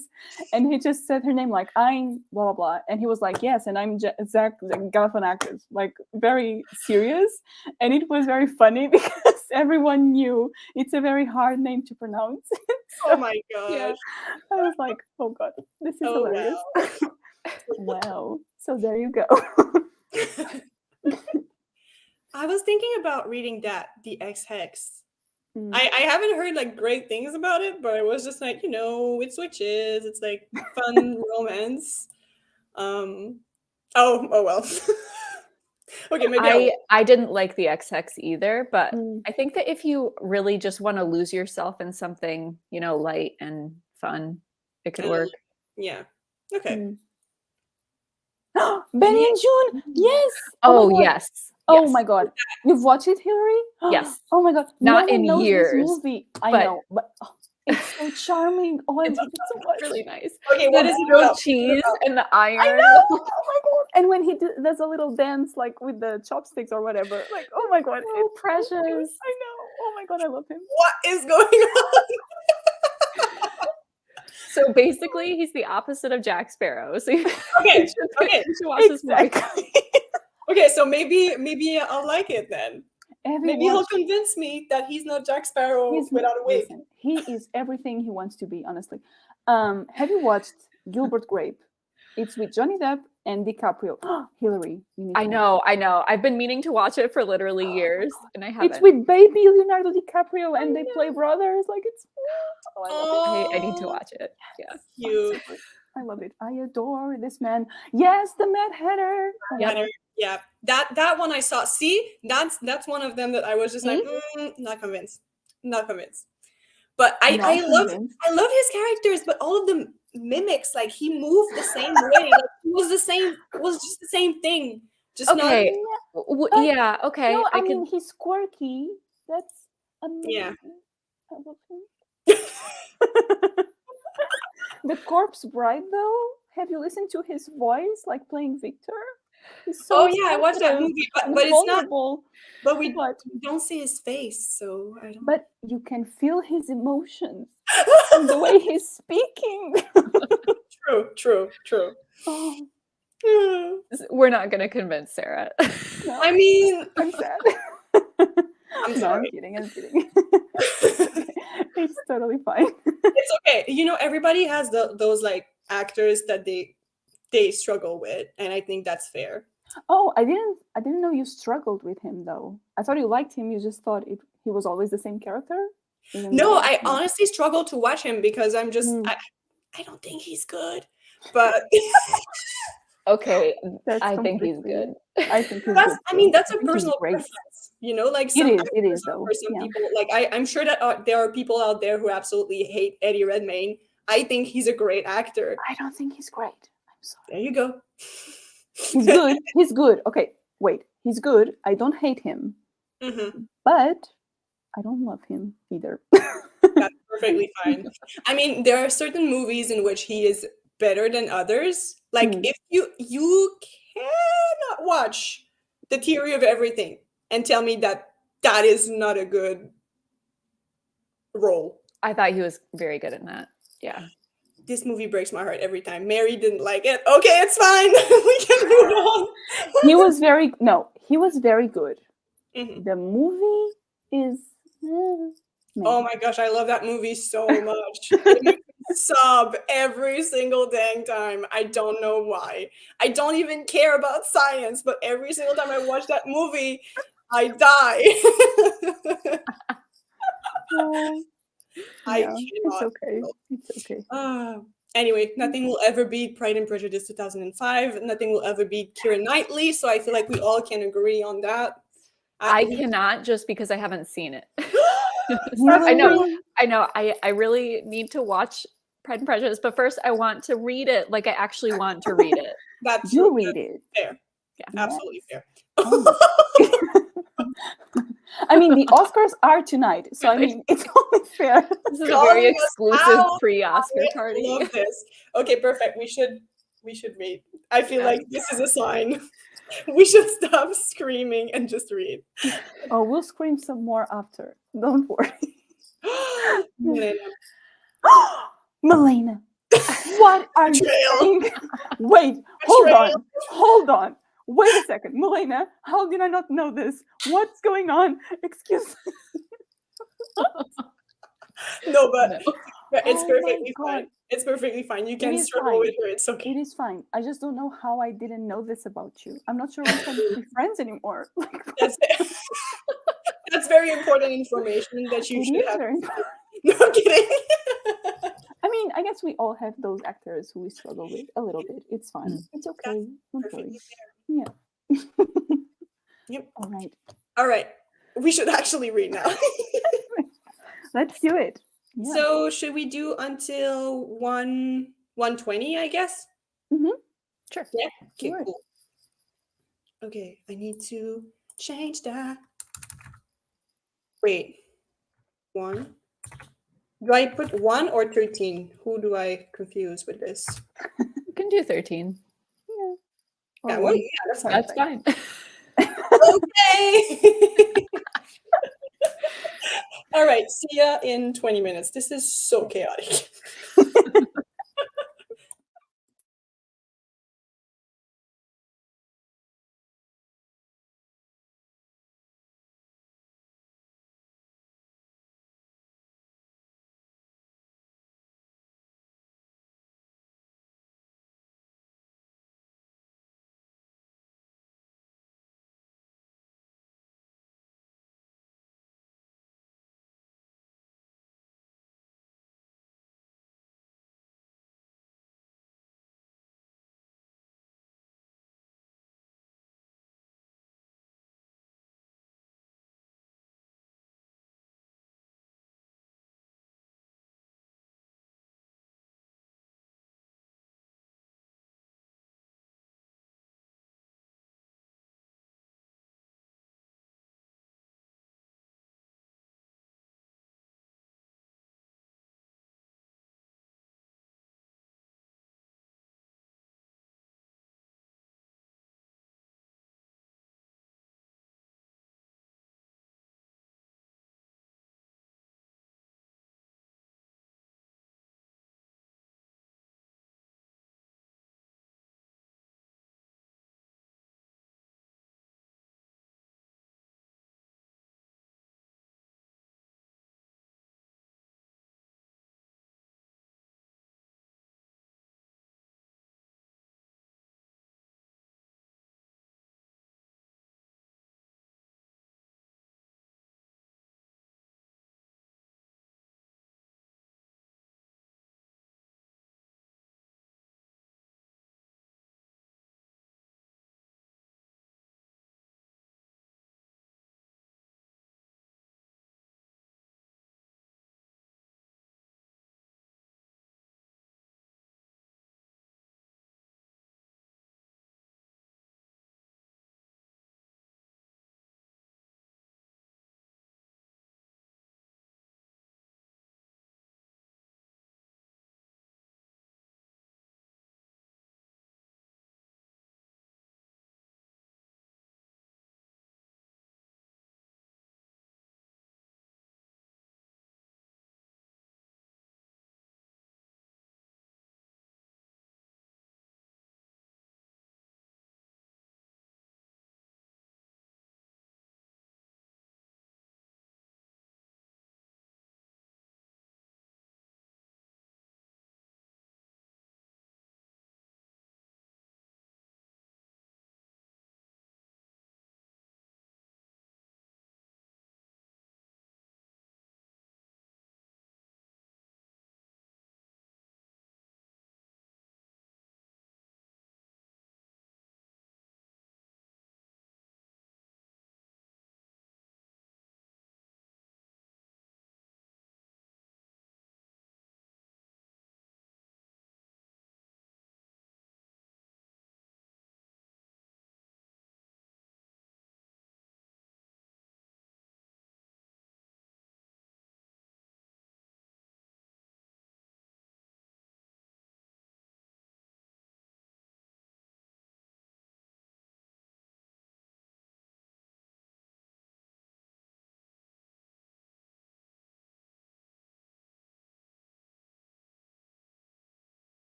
And he just said her name like, I'm blah, blah, blah. And he was like, yes, and I'm Zach Galifianakis, like very serious. And it was very funny because everyone knew it's a very hard name to pronounce. Oh my gosh. Yeah, I was like, oh God, this is Oh, hilarious. wow. Wow. So there you go. I was thinking about reading that, The Ex-Hex. Mm. I haven't heard like great things about it, but it was just like, it switches. It's like fun romance. Oh well. Okay, maybe I didn't like the XX either, but Mm. I think that if you really just want to lose yourself in something, light and fun, it could work. yeah. Okay. Mm. Benny and June. Yes. Oh, my God. yes. Oh yes. my God. You've watched it, Hillary? Yes. Oh my God. Not no one in knows years, This movie. I but- know, but it's so charming. Oh, I love it so much. Really nice. Okay, what is it grilled about? cheese and the iron. I know. Oh my God. And when he does a little dance, like with the chopsticks or whatever, like, oh my God. Oh, It's so cute. precious. I know. Oh my God. I love him. What is going on? So basically, he's the opposite of Jack Sparrow. So you Okay. should Okay. watch this movie. Exactly. Okay, so maybe I'll like it then. Have you Maybe he'll watched- convince me that he's not Jack Sparrow He's- without a wig. listen, he is everything he wants to be, honestly. Have you watched Gilbert Grape? It's with Johnny Depp and DiCaprio. Hillary, you need to watch I know. I've been meaning to watch it for literally years, and I it. haven't. It's with baby Leonardo DiCaprio, and they play brothers. Like it's. Oh, I love it. I need to watch it. Yeah. Cute. I love it. I adore this man. Yes, the Mad Hatter. Oh my Yep. God. Yeah, that one I saw. See, that's one of them that I was just like, not convinced. But I love his characters, but all of them mimics. Like he moved the same way. Like, it was just the same thing. Just Okay. But- Yeah. Okay. No, I can. mean he's quirky. That's amazing. Yeah. I love him. The Corpse Bride, though, have you listened to his voice, like playing Victor? He's so Oh yeah, I watched that sensitive movie, and but it's not. vulnerable, But we but don't see his face, so I don't. but you can feel his emotions and the way he's speaking. True. Oh, We're not going to convince Sarah. no, I mean, I'm sad. I'm No, sorry. I'm kidding. It's totally fine. It's okay. Everybody has those like actors that they struggle with, and I think that's fair. Oh, I didn't know you struggled with him though. I thought you liked him. You just thought he was always the same character. Even No, though- I honestly struggle to watch him because I'm just I don't think he's good. But Okay. That's I think he's completely- good. I think he's that's good I mean too. that's a I think he's personal great. preference. Like some It is though. for some Yeah. people. Like I'm sure that there are people out there who absolutely hate Eddie Redmayne. I think he's a great actor. I don't think he's great. I'm sorry. There you go. He's good. He's good. Okay, wait. He's good. I don't hate him, Mhm. but I don't love him either. That's perfectly fine. I mean, there are certain movies in which he is better than others. Like if you cannot watch The Theory of Everything and tell me that is not a good role. I thought he was very good in that. Yeah. This movie breaks my heart every time. Mary didn't like it. Okay, it's fine. We can move on. He was very good. Mhm. The movie is. Oh my gosh, I love that movie so much. It makes me sob every single dang time. I don't know why. I don't even care about science, but every single time I watch that movie, I die. Oh, I yeah, it's cannot. okay. It's okay. Anyway, nothing will ever beat Pride and Prejudice 2005. Nothing will ever beat Keira Knightley. So I feel like we all can agree on that. I cannot just because I haven't seen it. That's I know, Really? I know. I really need to watch Pride and Prejudice, but first I want to read it. Like I actually want to read it. That's You true. read That's it. fair. Yeah. Absolutely fair. Oh my. I mean, the Oscars are tonight, so I mean, it's only fair. This is a very Calling us exclusive out. pre-Oscar I party. love this. Okay, perfect. We should read. I feel like this is a sign. We should stop screaming and just read. Oh, we'll scream some more after. Don't worry. Milena. Milena, what are you Betrayal. saying? Wait, hold on. Wait a second. Milena, how did I not know this? What's going on? Excuse me. No, but No. it's Oh my perfectly God. fine. It's perfectly fine. You It can is struggle fine. with her. It's okay. It is fine. I just don't know how I didn't know this about you. I'm not sure we can be friends anymore. That's that's very important information that you It should is have. very important. No, I'm kidding. I mean, I guess we all have those actors who we struggle with a little bit. It's fine. It's okay. Don't worry. Perfectly fair. Yeah. Yep. All right. All right. We should actually read now. Let's do it. Yeah. So should we do until 1:20, I guess? Sure. Yeah. Okay, Sure. cool. Okay, I need to change that. Wait. 1. Do I put 1 or 13? Who do I confuse with this? You can do 13. Yeah. Yeah, Or well, one. yeah, that's fine. That's fine. Okay. All right. See ya in 20 minutes. This is so chaotic.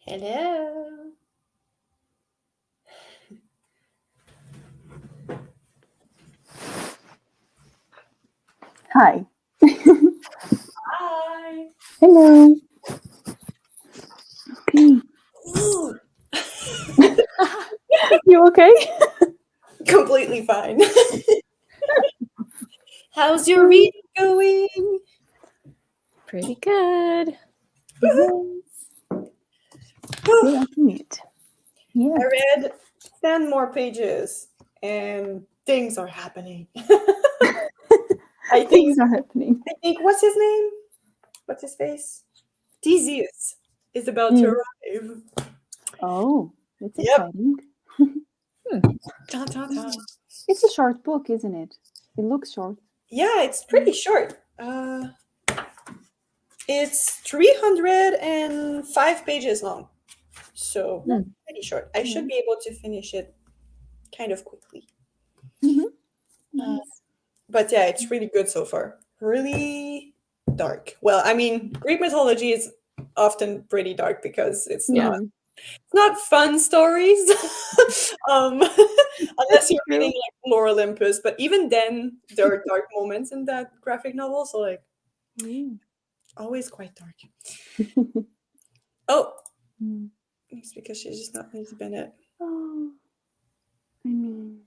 Hello. Hi. Hi. Hello. Okay. Ooh. You okay? Completely fine. How's your reading going? Pretty good. Yes. You're liking it. Yeah. I read 10 more pages and things are happening. I think Things are happening. what's his name? What's his face? Theseus is about to arrive. Oh, that's Yep. exciting. Ta, ta, ta. It's a short book, isn't it? It looks short. Yeah, it's pretty short. It's 305 pages long. So pretty short. I should be able to finish it kind of quickly. Nice. But yeah, it's really good so far. Really dark. Well, I mean, Greek mythology is often pretty dark because it's not fun stories. Unless you're reading like Lore Olympus, but even then there are dark moments in that graphic novel, so like always quite dark. Oh, it's because she's just not Miss Bennett. Oh, I mean,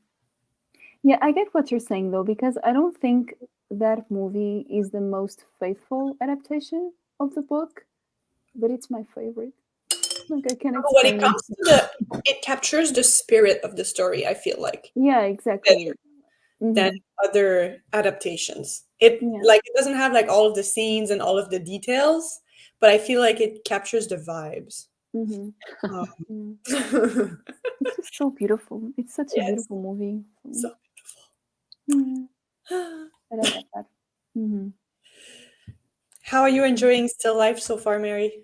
yeah, I get what you're saying though, because I don't think that movie is the most faithful adaptation of the book, but it's my favorite. Like I can When it explain comes to it captures the spirit of the story, I feel like, Yeah, exactly. than other adaptations. It like it doesn't have like all of the scenes and all of the details, but I feel like it captures the vibes. It's just so beautiful. It's such a beautiful movie. So Yeah, beautiful. but I get that. How are you enjoying Still Life so far, Mary?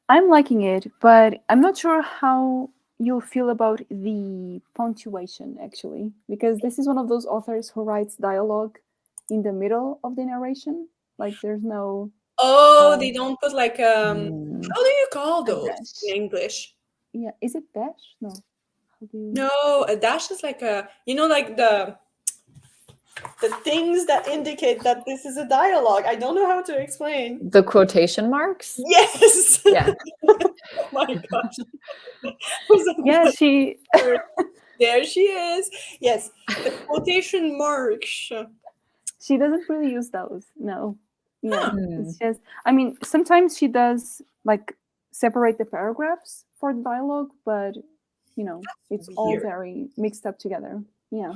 I'm liking it, but I'm not sure how you'll feel about the punctuation actually, because this is one of those authors who writes dialogue in the middle of the narration. Like there's no Oh, they don't put like how do you call a those in dash. English? Yeah, is it dash? No. How do you... No, a dash is like a like the things that indicate that this is a dialogue. I don't know how to explain. The quotation marks? Yes. Yeah. Oh my gosh. Yeah, she There she is. Yes, the quotation marks. she doesn't really use those. No. Yeah, Hmm. it's just I mean, sometimes she does like separate the paragraphs for the dialogue, but you know, it's all Weird. very mixed up together. Yeah.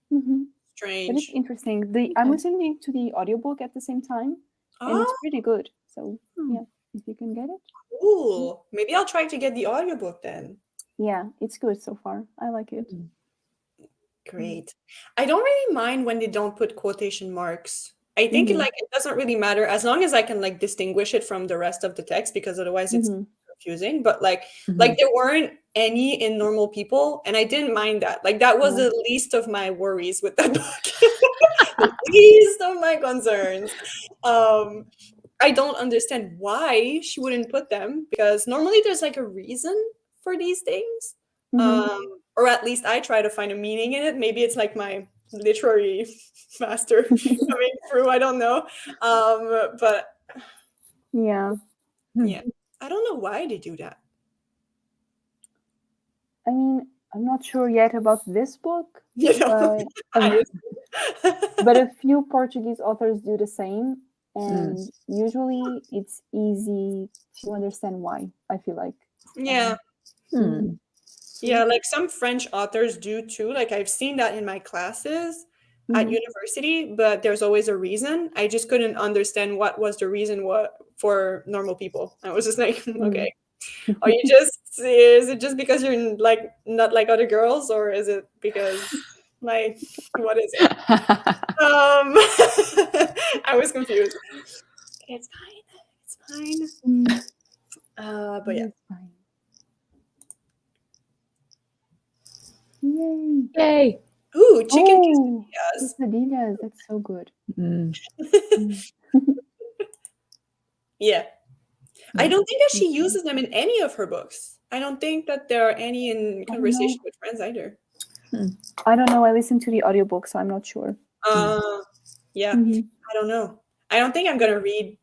But it's Strange. interesting. I'm listening to the audiobook at the same time, and it's Oh, pretty good. So yeah, if you can get it. cool. Maybe I'll try to get the audiobook then. Yeah, it's good so far. I like it. Great. I don't really mind when they don't put quotation marks. I think like it doesn't really matter as long as I can like distinguish it from the rest of the text because otherwise it's confusing. But like there weren't any in Normal People, and I didn't mind that. Like that was the least of my worries with that book. The least of my concerns. I don't understand why she wouldn't put them because normally there's like a reason for these things. Or at least I try to find a meaning in it. Maybe it's like my literary master coming through. I don't know. But Yeah. yeah, I don't know why they do that. I mean, I'm not sure yet about this book, You know, but a few Portuguese authors do the same, and usually it's easy to understand why. I feel like. yeah. Yeah, like some French authors do too. Like I've seen that in my classes at university, but there's always a reason. I just couldn't understand what was the reason what for Normal People. I was just like, okay. Are you just is it just because you're like not like other girls or is it because like what is it? I was confused. It's fine. It's fine. But yeah. It's fine. Yay! Yay! Ooh, chicken quesadillas. Quesadillas, that's so good. Yeah. I don't think that she uses them in any of her books. I don't think that there are any in I don't Conversation know. with Friends either. I don't know. I listened to the audiobook, so I'm not sure. Yeah, Mhm. I don't know. I don't think I'm gonna read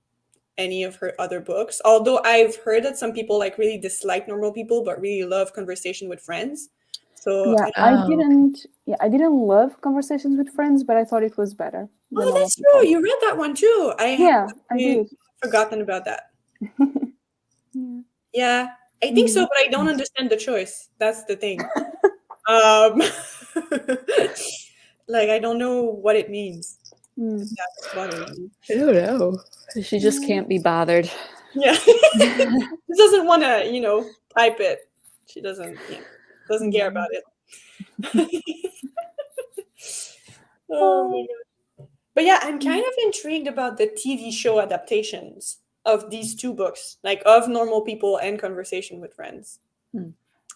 any of her other books. Although I've heard that some people like really dislike Normal People, but really love Conversation with Friends. So Yeah, I, I didn't. Yeah, I didn't love Conversations with Friends, but I thought it was better than oh, Normal that's People. true. You read that one too. Yeah, I I did. forgotten about that. Yeah. Yeah, I think so, Mhm. but I don't understand the choice. That's the thing. Um, like I don't know what it means. Mm. That's bothering me. I don't know. She just Yeah. can't be bothered. Yeah, she doesn't want to, type it. She doesn't, doesn't care about it. Oh my Oh. god! But yeah, I'm kind of intrigued about the TV show adaptations of these two books, like of Normal People and Conversation with Friends.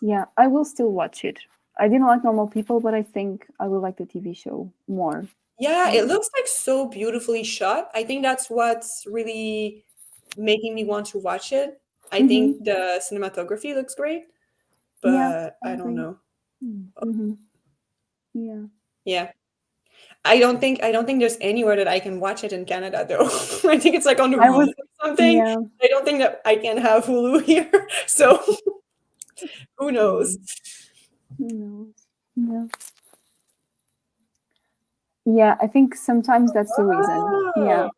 Yeah, I will still watch it. I didn't like Normal People, but I think I will like the TV show more. Yeah, it looks like so beautifully shot. I think that's what's really making me want to watch it. I Mhm. think the cinematography looks great, Yeah, but I I don't agree. know. Mm-hmm. Yeah. Yeah. I don't think there's anywhere that I can watch it in Canada though. I think it's like on I Hulu was. or something. Yeah. I don't think that I can have Hulu here. So who knows? Who knows? Yeah. Yeah, I think sometimes that's the reason. Oh, Yeah.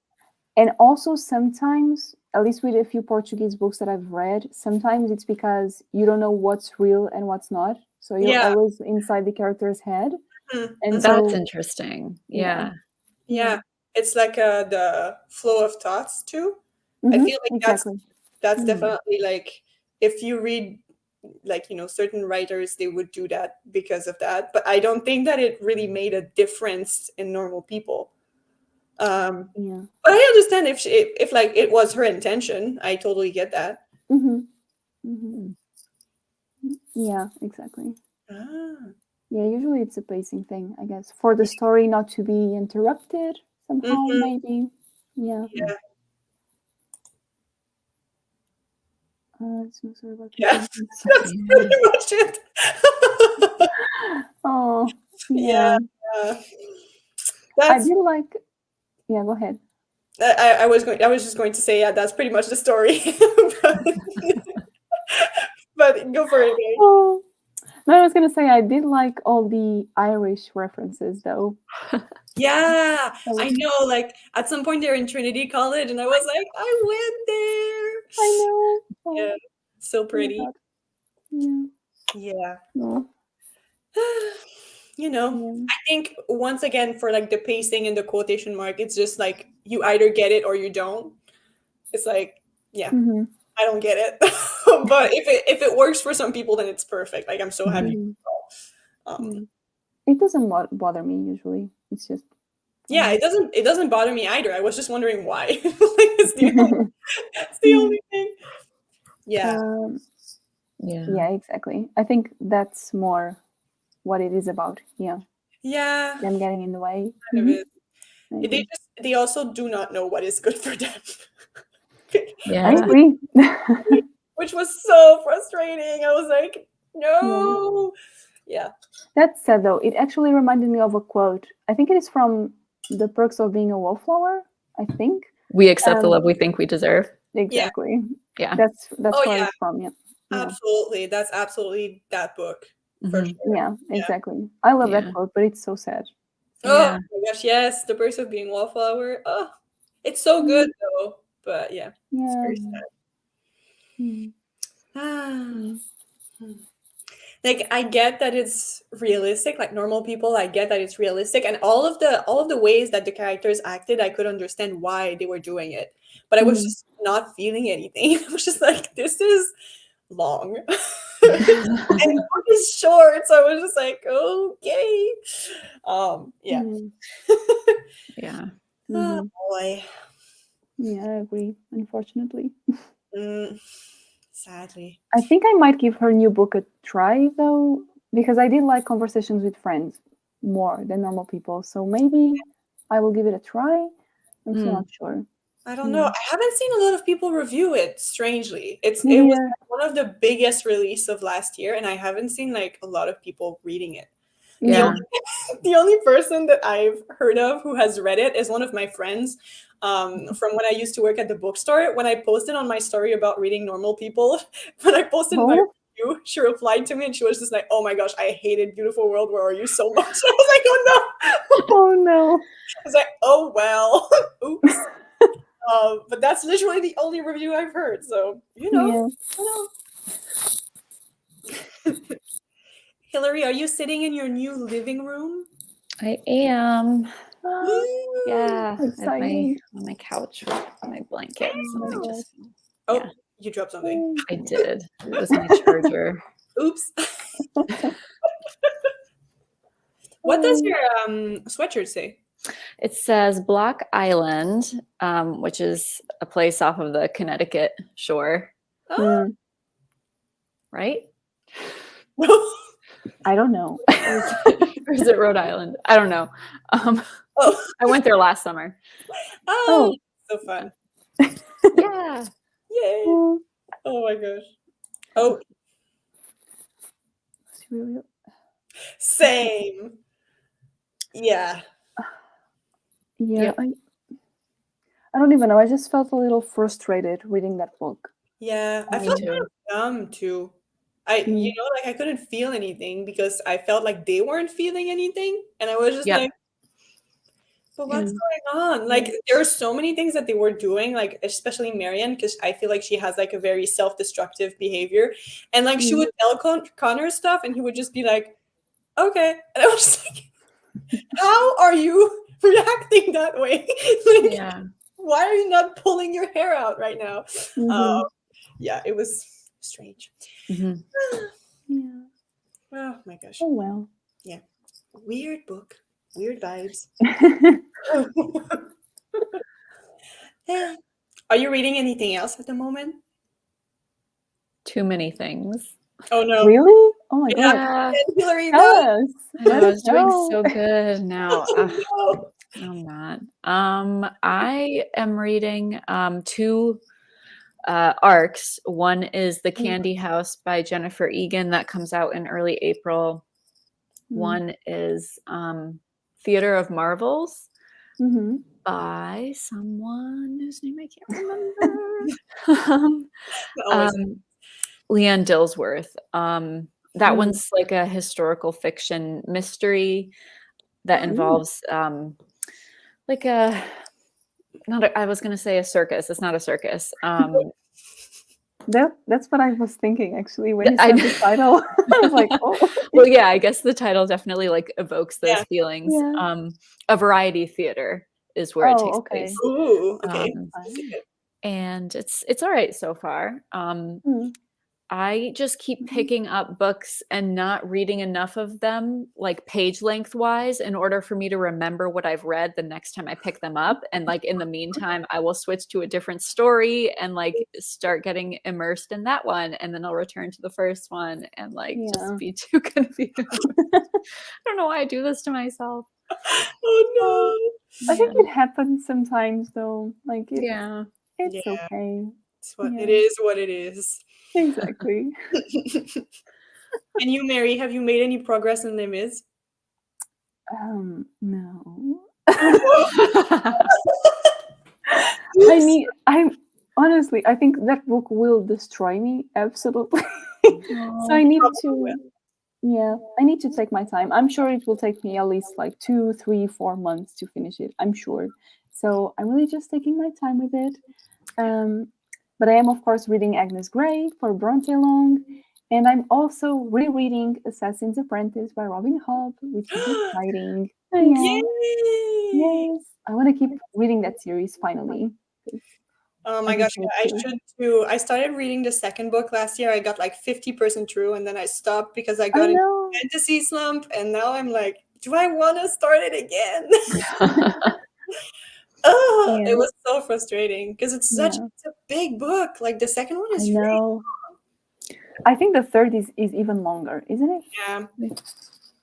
And also sometimes, at least with a few Portuguese books that I've read, sometimes it's because you don't know what's real and what's not. So you're yeah. always inside the character's head. Mhm, And mhm. That's so, interesting. yeah. Yeah. Yeah. Yeah. It's like the flow of thoughts too. I Mm-hmm. feel like that's Exactly. that's Mm. definitely like if you read like certain writers they would do that because of that, but I don't think that it really made a difference in Normal People. Yeah. But I understand if like it was her intention. I totally get that. Mm-hmm. Mm-hmm. Yeah, exactly. Ah, Yeah, usually it's a pacing thing, I guess, for the story not to be interrupted somehow, mhm, maybe. Yeah. yeah, So sorry about yeah. people. That's pretty much it. Oh, Yeah, yeah. I that's. did like. Yeah, go ahead. I was just going to say yeah. That's pretty much the story. but, but go for it, Gary. Oh, no, I was gonna say I did like all the Irish references though. Yeah, That I was, know. Like at some point they're in Trinity College, and I was like, I went I there. know. Oh, Yeah, so oh my pretty. god. Yeah. Yeah. No. Yeah. I think once again for like the pacing and the quotation mark, it's just like you either get it or you don't. It's like, yeah, Mm-hmm. I don't get it. But if it works for some people, then it's perfect. Like I'm so happy. Mm-hmm. Um, Yeah. It doesn't bother me usually. It's just yeah, funny. it doesn't bother me either. I was just wondering why. Like it's the only thing. Yeah. um, Yeah. yeah, exactly. I think that's more what it is about. Yeah, Yeah. them getting in the way. Kind of Mm-hmm. is. I They agree. just they also do not know what is good for them. I Yeah. agree. Which was so frustrating. I was like, Yeah. no. Yeah. That said, though, it actually reminded me of a quote. I think it is from The Perks of Being a Wallflower. I think. We accept the Um, love we think we deserve. Yeah. exactly. Yeah. That's Oh where yeah. it's from. Yeah. Yeah. Absolutely. That's absolutely that book for Mhm. sure. Yeah. Yeah. Exactly. I love that Yeah. quote, but it's so sad. Oh Yeah. my gosh, yes. The Birth of Being Wallflower. Oh, it's so good Mm, though. But yeah, it's yeah. very sad. Mm, Ah. yeah. Like I get that it's realistic, like Normal People, I get that it's realistic. And all of the ways that the characters acted, I could understand why they were doing it. But I was Mhm. just not feeling anything. I was just like, this is long. And the book is short, so I was just like, okay. Yeah. Mm, Yeah. Oh mhm. boy. Yeah, I agree. Unfortunately, Mm, sadly. I think I might give her new book a try though, because I did like Conversations with Friends more than Normal People. So maybe I will give it a try. I'm still Mm. not sure. I don't know. I haven't seen a lot of people review it, strangely. It was Yeah. one of the biggest release of last year, and I haven't seen like a lot of people reading it. The Yeah. only, the only person that I've heard of who has read it is one of my friends from when I used to work at the bookstore. When I posted on my story about reading Normal People, when I posted my Oh, review, she replied to me and she was just like, "Oh my gosh, I hated Beautiful World. Where are you so much?" I was like, "Oh no." oh no. I was like, "Oh well, oops." But that's literally the only review I've heard. So Yeah. you know. Hillary, are you sitting in your new living room? I am. Woo! Yeah. I have Exciting. on my couch with my blanket. Something Oh. just. Oh, Yeah, you dropped something. I did. It was my charger. Oops. What does Oh. your sweatshirt say? It says Block Island, which is a place off of the Connecticut shore, Oh, right? I don't know. Or is it Rhode Island? I don't know. oh, I went there last summer. oh, so fun. Yeah. Yay. Oh, Oh my gosh. Oh, it's really- same. Yeah. yeah, Yep. I don't even know. I just felt a little frustrated reading that book. Yeah. I Me felt too. kind of dumb too. Mm. Like I couldn't feel anything because I felt like they weren't feeling anything. And I was just Yep. like, but what's Mm. going on? Like there are so many things that they were doing, like especially Marianne, because I feel like she has like a very self-destructive behavior. And like she Mm. would tell Connor stuff and he would just be like, okay. And I was just like, how are you reacting that way? Like, Yeah. why are you not pulling your hair out right now? Mhm. Yeah, it was strange. Mhm. Yeah. Oh my gosh. Oh well. Weird book. Weird vibes. Are you reading anything else at the moment? Too many things. Oh no. Really? Oh my god. Yeah. Hillary, Tell no. us. I know, Let I us was doing know. so good now. No. No, I'm not. I am reading two arcs. One is The Candy House by Jennifer Egan that comes out in early April. One is Theater of Marvels Mm-hmm. by someone whose name I can't remember. Always. Leanne Dillsworth. That Mm. one's like a historical fiction mystery that involves like a not a, I was going to say a circus. It's not a circus. That's what I was thinking actually when you I said know. the title. I was like, oh. Well, yeah, I guess the title definitely like evokes those Yeah. feelings. Yeah. A variety theater is where it Oh, takes okay. place. Ooh, okay. And it's all right so far. Mm. I just keep picking up books and not reading enough of them, like page length wise, in order for me to remember what I've read the next time I pick them up. And like in the meantime, I will switch to a different story and like start getting immersed in that one. And then I'll return to the first one and like just be too confused. I don't know why I do this to myself. Oh I think it happens sometimes though. Like it's Yeah. it's Yeah. okay. It's what Yeah. it is. What it is. Exactly. And you, Mary, have you made any progress in Les Mis? No. Oops. I'm honestly, I think that book will destroy me absolutely. So I need to, I need to take my time. I'm sure it will take me at least like 2, 3, 4 months to finish it. I'm sure. So I'm really just taking my time with it. But I am of course reading Agnes Grey for Bronte Long, and I'm also rereading Assassin's Apprentice by Robin Hobb, which is exciting. Yeah. Yay! Yes, I want to keep reading that series finally. Oh my gosh, yeah, I should too. I started reading the second book last year. I got like 50% through, and then I stopped because I got into a fantasy slump, and now I'm like, do I want to start it again? Oh, it was so frustrating because it's a big book. Like the second one is really long. I think the third is even longer, isn't it? Yeah,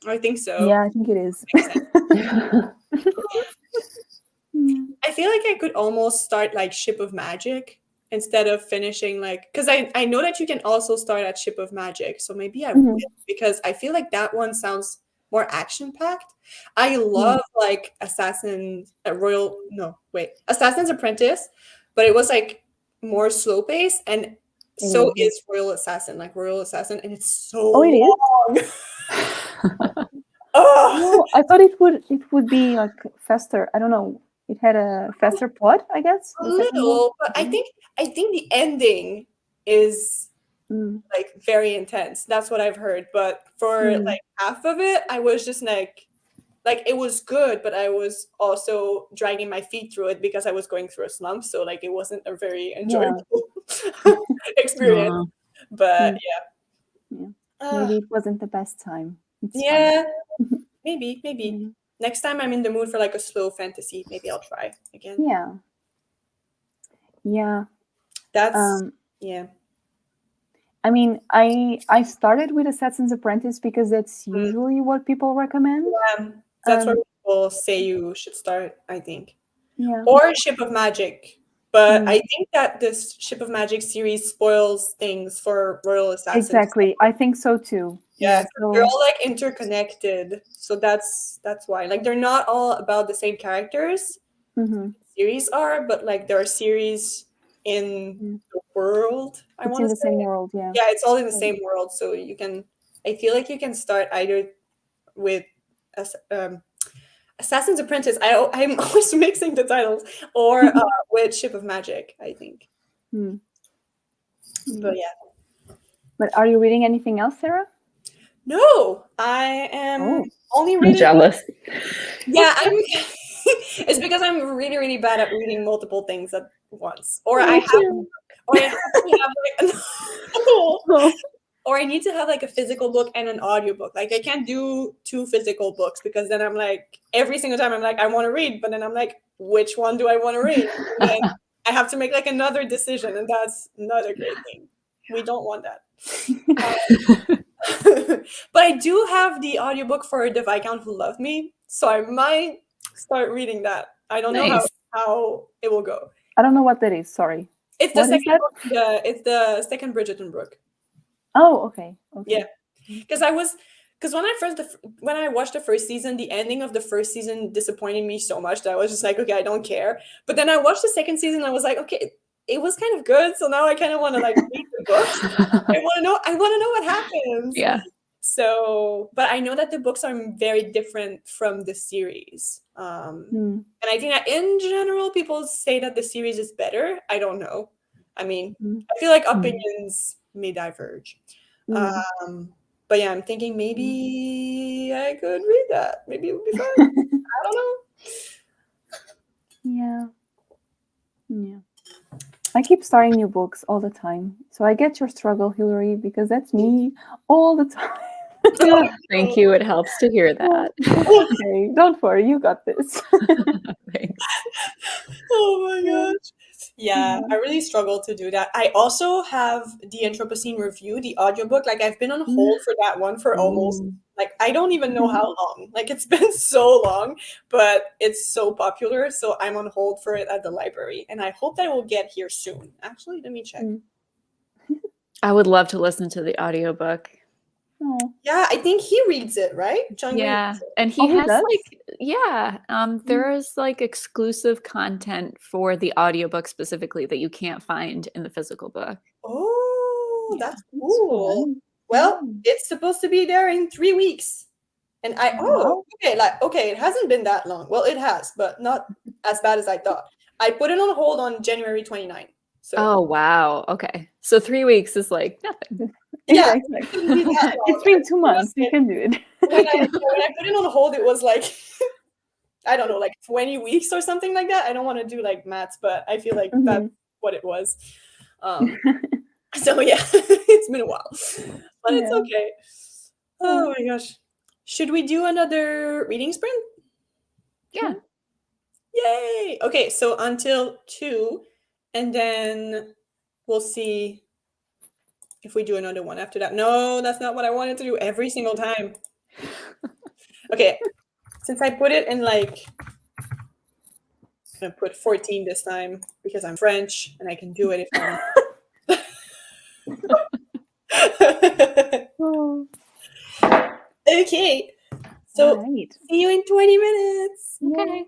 I think so. Yeah, I think it is. I feel like I could almost start like Ship of Magic instead of finishing like, because I know that you can also start at Ship of Magic, so maybe I will, because I feel like that one sounds more action packed. I love like Assassin's Apprentice, but it was like more slow paced, and so is Royal Assassin, and it's so Oh, it is? long. No, I thought it would be like faster. I don't know. It had a faster plot, I guess. A The second one. little, but I think the ending is like very intense. That's what I've heard. But for like half of it, I was just like it was good, but I was also dragging my feet through it because I was going through a slump. So like it wasn't a very enjoyable experience. But yeah. Maybe it wasn't the best time. It's yeah, maybe. Next time I'm in the mood for like a slow fantasy, maybe I'll try again. Yeah. That's yeah. I mean, I started with Assassin's Apprentice because that's usually what people recommend. Yeah, that's where people say you should start, I think. Yeah. Or Ship of Magic. But I think that this Ship of Magic series spoils things for Royal Assassins. Exactly. I think so too. Yeah, they're all like interconnected. So that's why. Like they're not all about the same characters. Series are, but like there are series in the world. It's in the same world, yeah. Yeah, it's all in the same world. So you can. I feel like you can start either with Assassin's Apprentice. I'm always mixing the titles, or with Ship of Magic, I think. But yeah. But are you reading anything else, Sarah? No, I am only reading. I'm jealous. Yeah, it's because I'm really, really bad at reading multiple things at once, or I have to have like or I need to have like a physical book and an audiobook. Like I can't do 2 physical books because then I'm like every single time I'm like I want to read, but then I'm like which one do I want to read? And then I have to make like another decision, and that's not a great thing. We don't want that. But I do have the audiobook for The Viscount Who Loved Me, so I might start reading that. I don't know how it will go. I don't know what that is. Sorry. It's the second book. It's the second Bridgerton book. Oh, okay. Yeah, because when I watched the first season, the ending of the first season disappointed me so much that I was just like, okay, I don't care. But then I watched the second season, and I was like, okay, it was kind of good. So now I kind of want to like read the book. I want to know what happens. Yeah. So, but I know that the books are very different from the series. And I think that in general, people say that the series is better. I don't know. I mean, I feel like opinions may diverge. But yeah, I'm thinking maybe I could read that. Maybe it would be fun. I don't know. Yeah. I keep starting new books all the time. So I get your struggle, Hillary, because that's me all the time. Thank you. It helps to hear that. Okay, don't worry, you got this. Thanks. Oh my gosh. Yeah, I really struggle to do that. I also have the Anthropocene Review, the audiobook. Like I've been on hold for that one for almost like I don't even know how long. Like it's been so long, but it's so popular. So I'm on hold for it at the library, and I hope that it will get here soon. Actually, let me check. I would love to listen to the audiobook. Yeah, I think he reads it, right? John Yeah, and he has like there is like exclusive content for the audiobook specifically that you can't find in the physical book. Oh, that's cool. Well, it's supposed to be there in 3 weeks. And okay, it hasn't been that long. Well, it has, but not as bad as I thought. I put it on hold on January 29th. So. Oh, wow. Okay. So 3 weeks is like nothing. Yeah. It's been 2 months. You can do it. When I put it on hold, it was like, I don't know, like 20 weeks or something like that. I don't want to do like maths, but I feel like that's what it was. So yeah, it's been a while, but it's okay. Oh my gosh. Should we do another reading sprint? Yeah. Yay. Okay, so until 2, and then we'll see if we do another one after that. No, that's not what I wanted to do every single time. Okay, since I put it in like gonna put 14 this time because I'm French and I can do it if I want. Oh, Okay, all so right. see you in 20 minutes. Okay.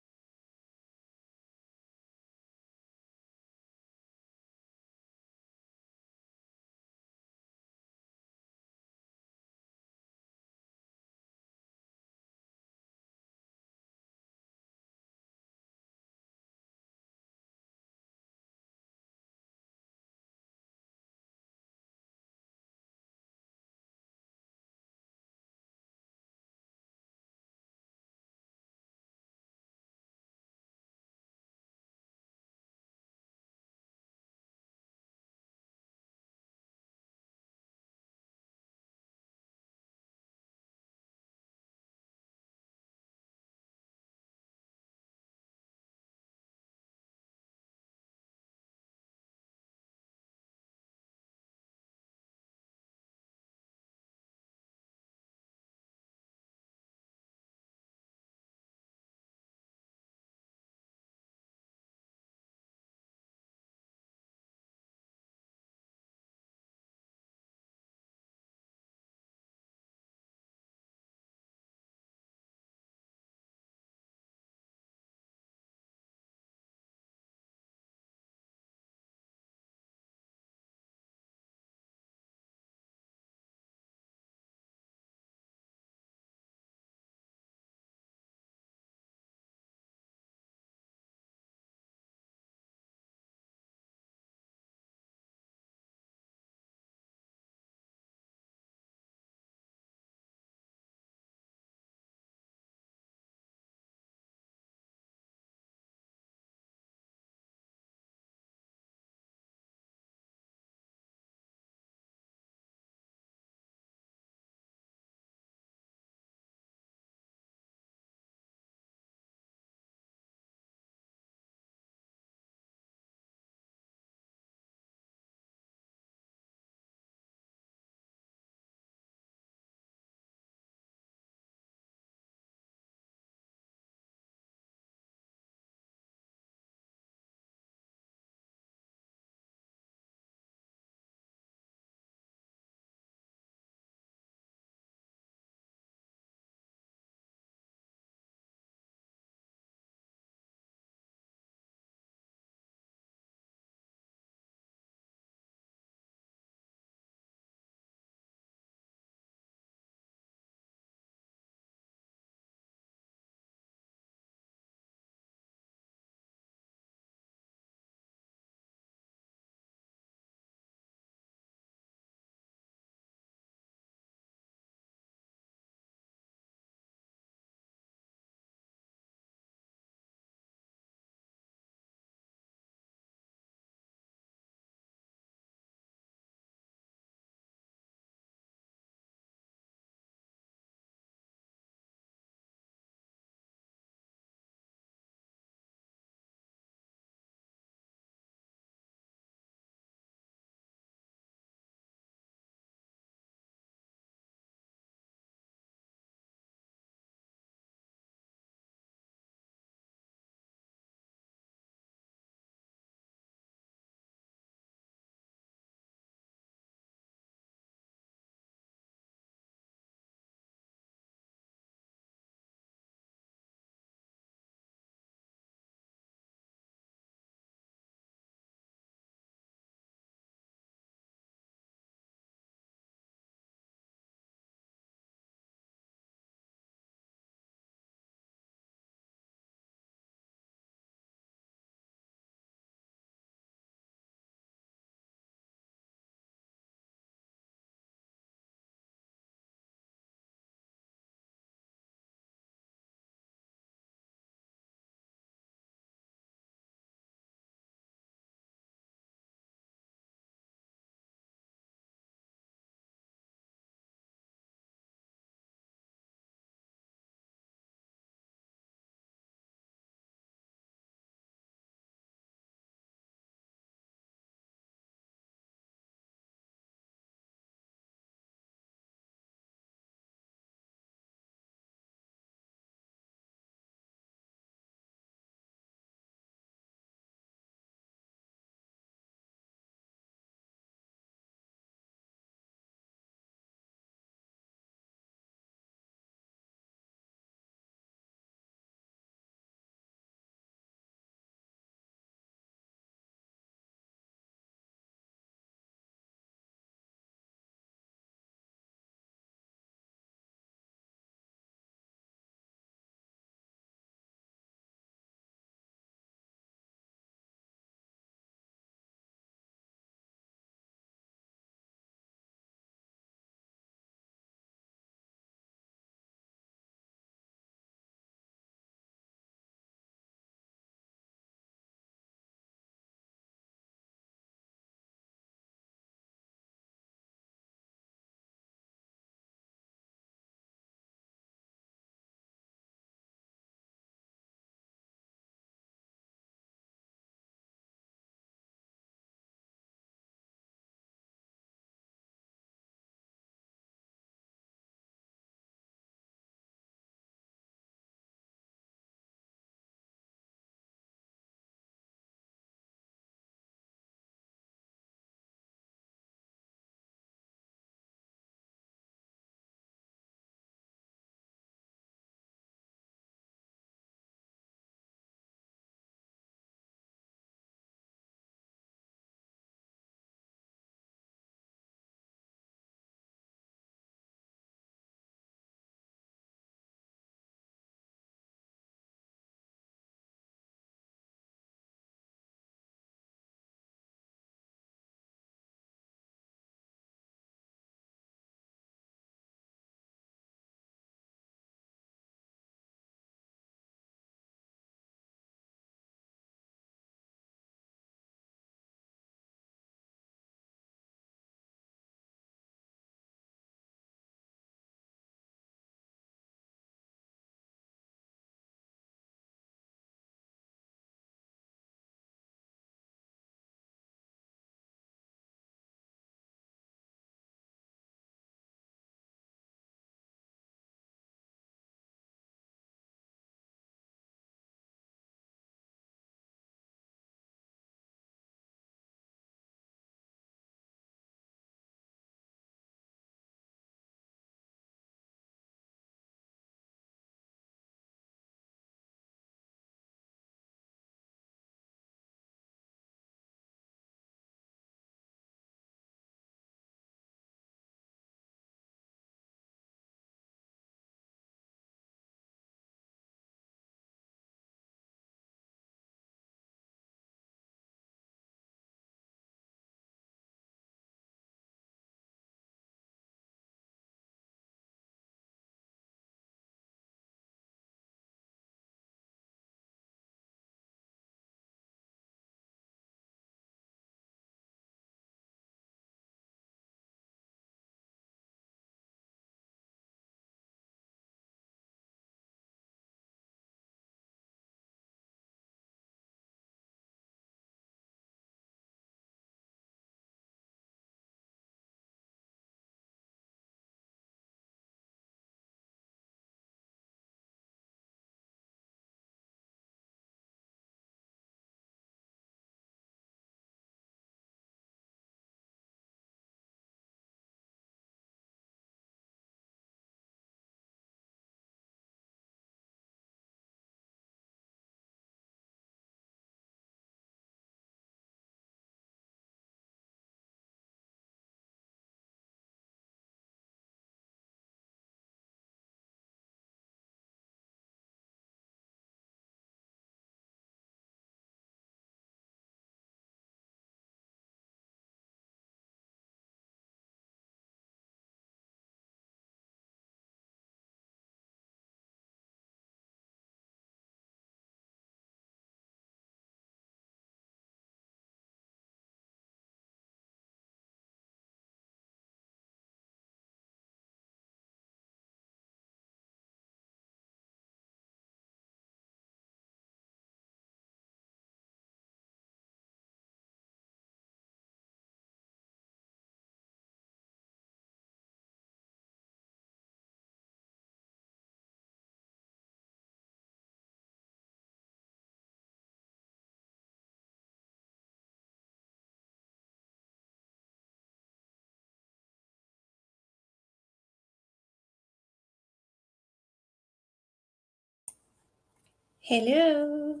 Hello.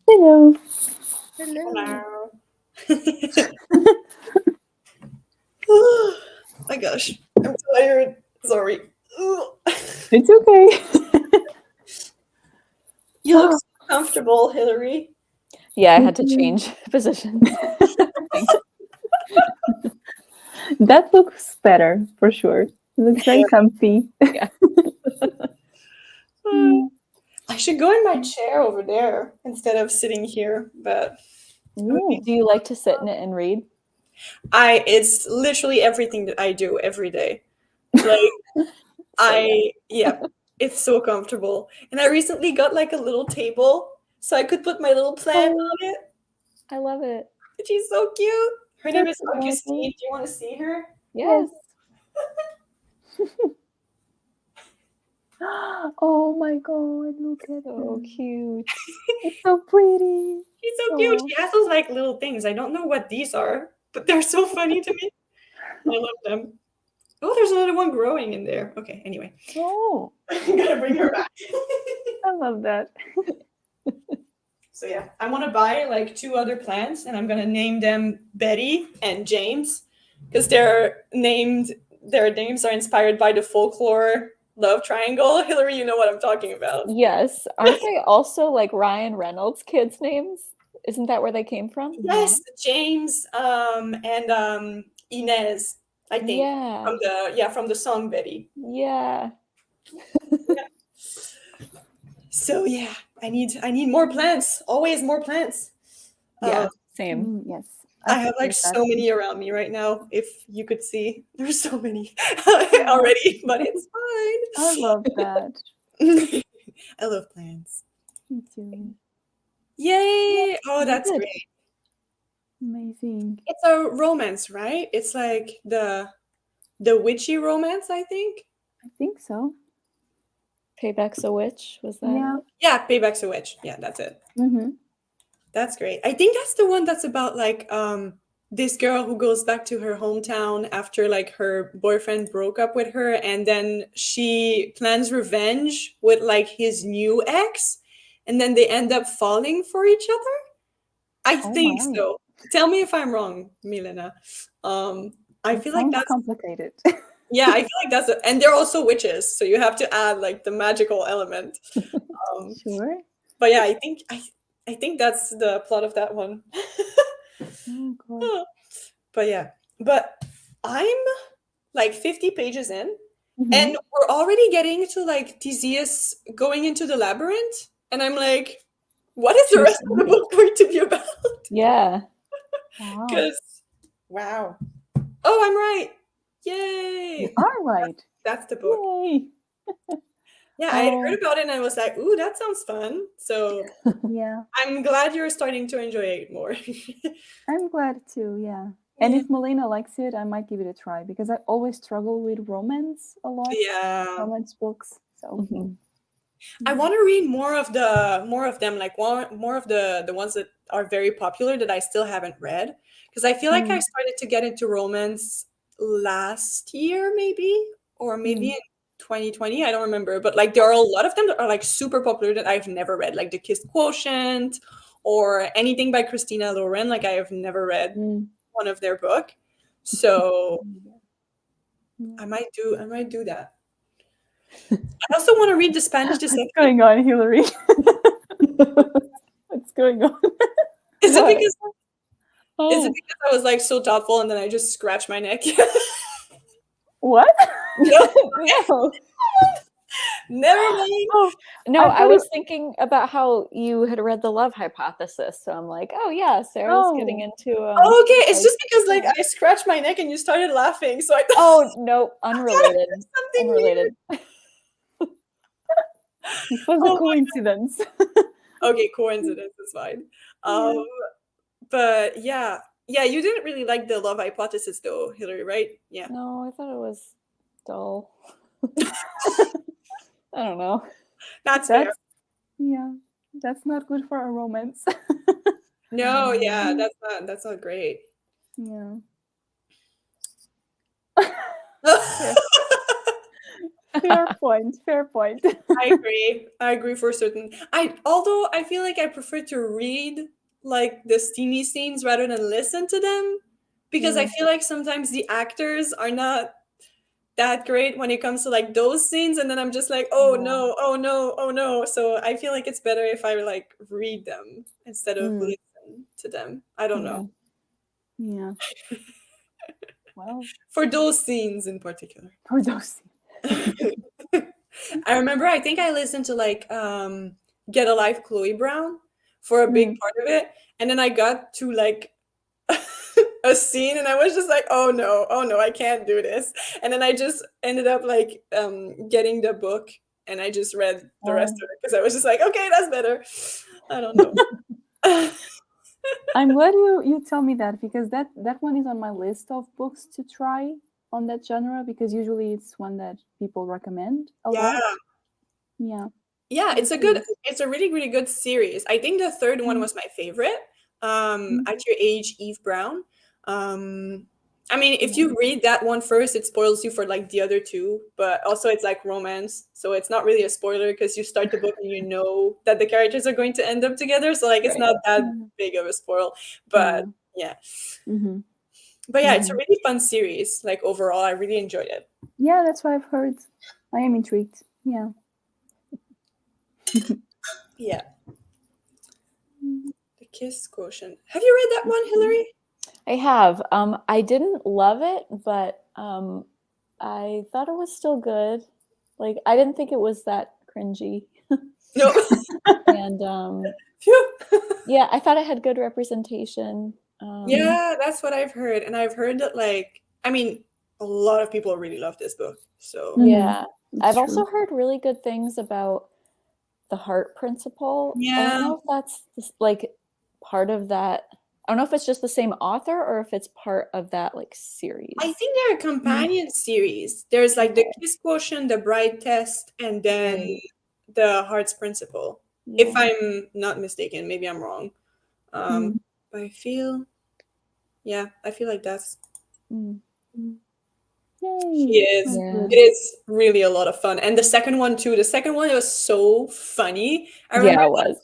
Hello. Hello. Oh my gosh, I'm tired. Sorry. It's okay. You look so comfortable, Hillary. Yeah, I had to change positions. That looks better for sure. It looks very comfy. Yeah. I should go in my chair over there instead of sitting here, but Ooh. Do you like to sit in it and read? it's literally everything that I do every day. Like it's so comfortable. And I recently got like a little table so I could put my little plant Oh, on it. I love it. She's so cute. Her name is That's Augustine. adorable. Do you want to see her? Yes. Oh my god, look at So her. cute. It's so pretty. She's so cute. She has those like little things. I don't know what these are, but they're so funny to me. I love them. Oh, there's another one growing in there. Okay, anyway. Oh, I'm gonna bring her back. I love that. So yeah, I want to buy like 2 other plants, and I'm gonna name them Betty and James, because their names are inspired by the folklore love triangle. Hillary, you know what I'm talking about. Yes. Aren't they also like Ryan Reynolds' kids' names? Isn't that where they came from? Yes, James and Inez, I think, Yeah. from the song Betty. Yeah. So yeah, I need more plants. Always more plants. Yeah. Same. Yes. I have like support that. so many around me right now. If you could see, there's so many already, but it's fine. I love that. I love plants. Me too. Yay! Oh, that's Good. great. Amazing. It's a romance, right? It's like the witchy romance, I think. I think so. Payback's a Witch. Was that Yeah. it? Yeah, Payback's a Witch. Yeah, that's it. Mm-hmm. That's great. I think that's the one that's about like this girl who goes back to her hometown after like her boyfriend broke up with her, and then she plans revenge with like his new ex, and then they end up falling for each other. I Oh think my. so. Tell me if I'm wrong, Milena. I It feel like sounds that's complicated. yeah, I feel like that's and they're also witches, so you have to add like the magical element. Sure. But yeah, I think that's the plot of that one. Oh god. But yeah, but I'm like 50 pages in, Mhm. and we're already getting to like Theseus going into the labyrinth, and I'm like, what is the rest of the book going to be about? Yeah. Wow. Because wow, oh, I'm right, yay! You are right. That's the book. Yay. Yeah, I had heard about it, and I was like, ooh, that sounds fun. So Yeah. I'm glad you're starting to enjoy it more. I'm glad too, yeah. And Yeah. if Melina likes it, I might give it a try because I always struggle with romance a lot. Yeah. Romance books. So Mhm. I want to read more of them, like more of the ones that are very popular that I still haven't read, because I feel like I started to get into romance last year, maybe, or maybe in 2020. I don't remember, but like there are a lot of them that are like super popular that I've never read, like The Kiss Quotient or anything by Christina Lauren. Like I have never read one of their book, so I might do that. I also want to read the Spanish what's Deception. going on, Hillary? What's going on? Is it What? because Oh. Is it because I was like so thoughtful and then I just scratched my neck? What? No. Never mind. Oh, No, I thought was thinking about how you had read The Love Hypothesis. So I'm like, oh yeah, Sarah's getting into Oh, okay, it's like- just because like I scratched my neck and you started laughing, so I thought Oh no, unrelated. something Unrelated. It was Oh a my coincidence. okay, coincidence is fine. But yeah, you didn't really like The Love Hypothesis though, Hillary, right? Yeah. No, I thought it was dull. I don't know. That's fair. Yeah, that's not good for a romance. No, yeah, that's not great. Yeah. Fair point. Fair point. I agree for certain. Although I feel like I prefer to read like the steamy scenes rather than listen to them, because I feel like sometimes the actors are not that great when it comes to like those scenes, and then I'm just like, oh no, oh no, oh no. So I feel like it's better if I like read them instead of listen to them. I don't know. Yeah. Well, For those scenes in particular. for those. I remember I think I listened to like Get a Life Chloe Brown for a big part of it, and then I got to like a scene and I was just like, oh no, I can't do this. And then I just ended up like getting the book and I just read the rest of it because I was just like, okay, that's better. I don't know. I'm glad you tell me that, because that one is on my list of books to try on that genre, because usually it's one that people recommend a lot. Yeah, it's a really, really good series. I think the third one was my favorite. At Your Age, Eve Brown. I mean, if you read that one first, it spoils you for like the other two, but also it's like romance, so it's not really a spoiler because you start the book and you know that the characters are going to end up together, so like it's not that big of a spoil. But but yeah, it's a really fun series. Like overall, I really enjoyed it. Yeah, that's what I've heard. I am intrigued. Yeah. Yeah. The Kiss Quotient. Have you read that one, Hillary? I have. I didn't love it, but I thought it was still good. Like, I didn't think it was that cringy. No. And yeah, I thought it had good representation. Yeah, that's what I've heard. And I've heard that, like, I mean, a lot of people really love this book. So yeah, I've also heard really good things about the heart principle. Yeah. I don't know if that's like part of that. I don't know if it's just the same author or if it's part of that like series. I think they're a companion series. There's like the Kiss Quotient, the Bride Test, and then the Heart's Principle. If I'm not mistaken, maybe I'm wrong. But I feel like that's it is really a lot of fun. And the second one too. The second one was so funny. I remember it was.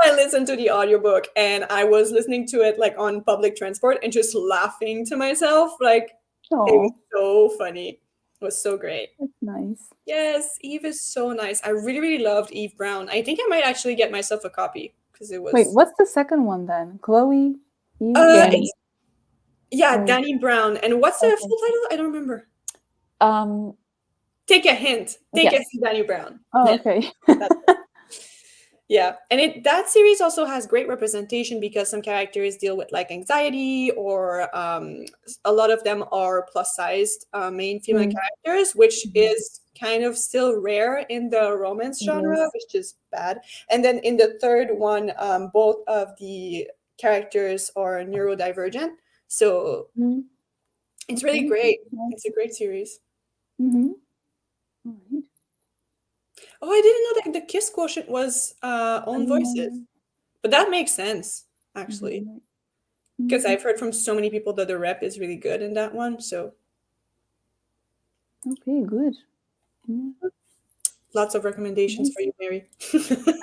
I listened to the audiobook and I was listening to it like on public transport and just laughing to myself. Like it was so funny. It was so great. That's nice. Yes, Eve is so nice. I really, really loved Eve Brown. I think I might actually get myself a copy because it was. Wait, what's the second one then? Chloe? Danny Brown. And what's the full title? I don't remember. Take a hint. Take a hint, Danny Brown. Oh, okay. Yeah, and that series also has great representation because some characters deal with like anxiety, or a lot of them are plus-sized main female characters, which is kind of still rare in the romance genre, which is bad. And then in the third one, both of the characters are neurodivergent, so it's really great. It's a great series. Oh, I didn't know that the Kiss Quotient was own voices. But that makes sense, actually. Because I've heard from so many people that the rep is really good in that one, so. Okay, good. Lots of recommendations for you, Mary.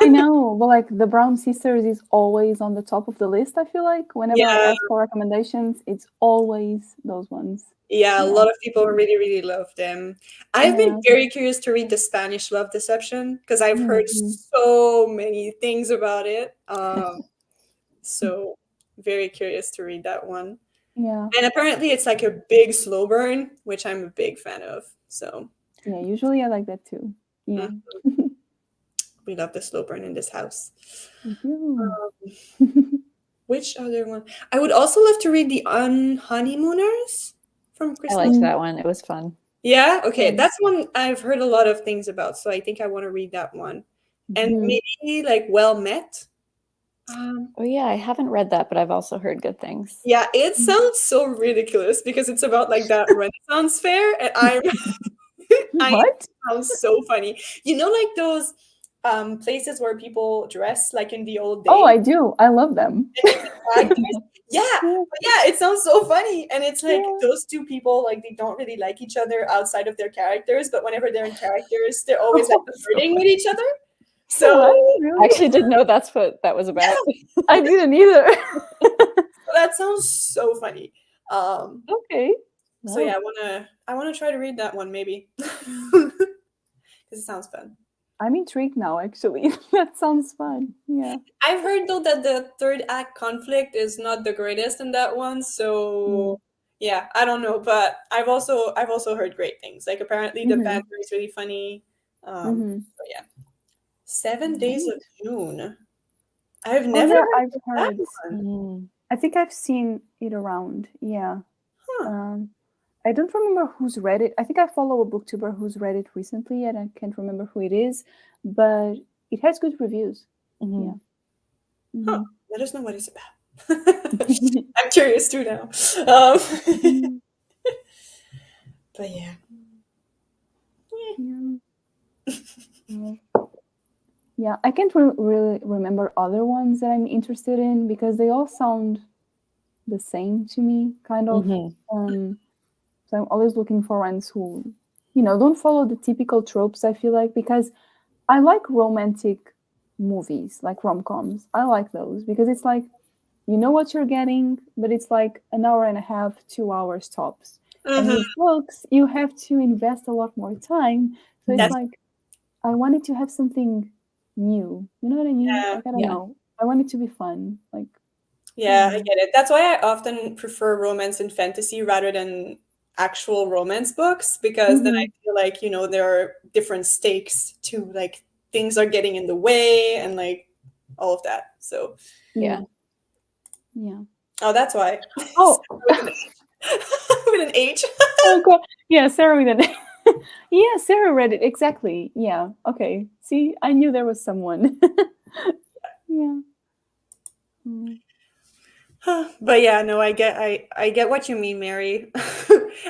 I know, but like the Brown Sisters is always on the top of the list, I feel like. Whenever I ask for recommendations, it's always those ones. Yeah, a lot of people really, really love them. I've been very curious to read the Spanish Love Deception because I've heard so many things about it. So very curious to read that one. Yeah. And apparently it's like a big slow burn, which I'm a big fan of. So yeah, usually I like that too. Yeah. We love the slow burn in this house. Thank you. Which other one? I would also love to read the Honeymooners. From Christmas. I liked that one. It was fun. Yeah? Okay. That's one I've heard a lot of things about, so I think I want to read that one. And maybe like Well Met. Oh yeah, I haven't read that, but I've also heard good things. Yeah, it sounds so ridiculous because it's about like that Renaissance fair, and What? Sounds so funny. You know, like those places where people dress like in the old days. Oh, I do. I love them. Yeah, it sounds so funny. And it's like Yeah. those two people, like they don't really like each other outside of their characters, but whenever they're in characters, they're always like flirting with each other. So What? I Really? actually didn't know that's what that was about. I didn't either. that sounds so funny. Okay. So Wow. yeah, I wanna try to read that one maybe. Because it sounds fun. I'm intrigued now, actually. That sounds fun. Yeah. I've heard though that the third act conflict is not the greatest in that one, so yeah, I don't know, but I've also heard great things. Like apparently the Mm-hmm. banter is really funny. Mm-hmm. So yeah, 7 Days of Right. June. I've Oh never yeah, heard I've of that heard. one. Mm. I think I've seen it around. Yeah. Huh. Um, I don't remember who's read it. I think I follow a booktuber who's read it recently, and I can't remember who it is, but it has good reviews. Mhm. Yeah. Huh. Mm-hmm. Let us know what it's about. I'm curious too now. Um, Mhm. but yeah. Yeah. Yeah. Yeah, I can't really remember other ones that I'm interested in because they all sound the same to me, kind of. Mhm. So I'm always looking for ones who, don't follow the typical tropes, I feel like, because I like romantic movies, like rom-coms. I like those because it's like, you know what you're getting, but it's like an hour and a half, 2 hours tops. And Mhm. with books, you have to invest a lot more time. So it's That's like, I wanted to have something new. You know what I mean? yeah. Like, I don't Yeah. know. I want it to be fun. Like, Yeah, I get it. That's why I often prefer romance and fantasy rather than actual romance books because then I mm-hmm. feel like, there are different stakes too. Like things are getting in the way and like all of that. So, Yeah. Yeah. oh, that's why. Oh, with an, with an H. oh God. Yeah, Sarah with an Yeah, Sarah read it. Exactly. Yeah. Okay. See, I knew there was someone. Yeah. Mm. But yeah, no, I get what you mean, Mary.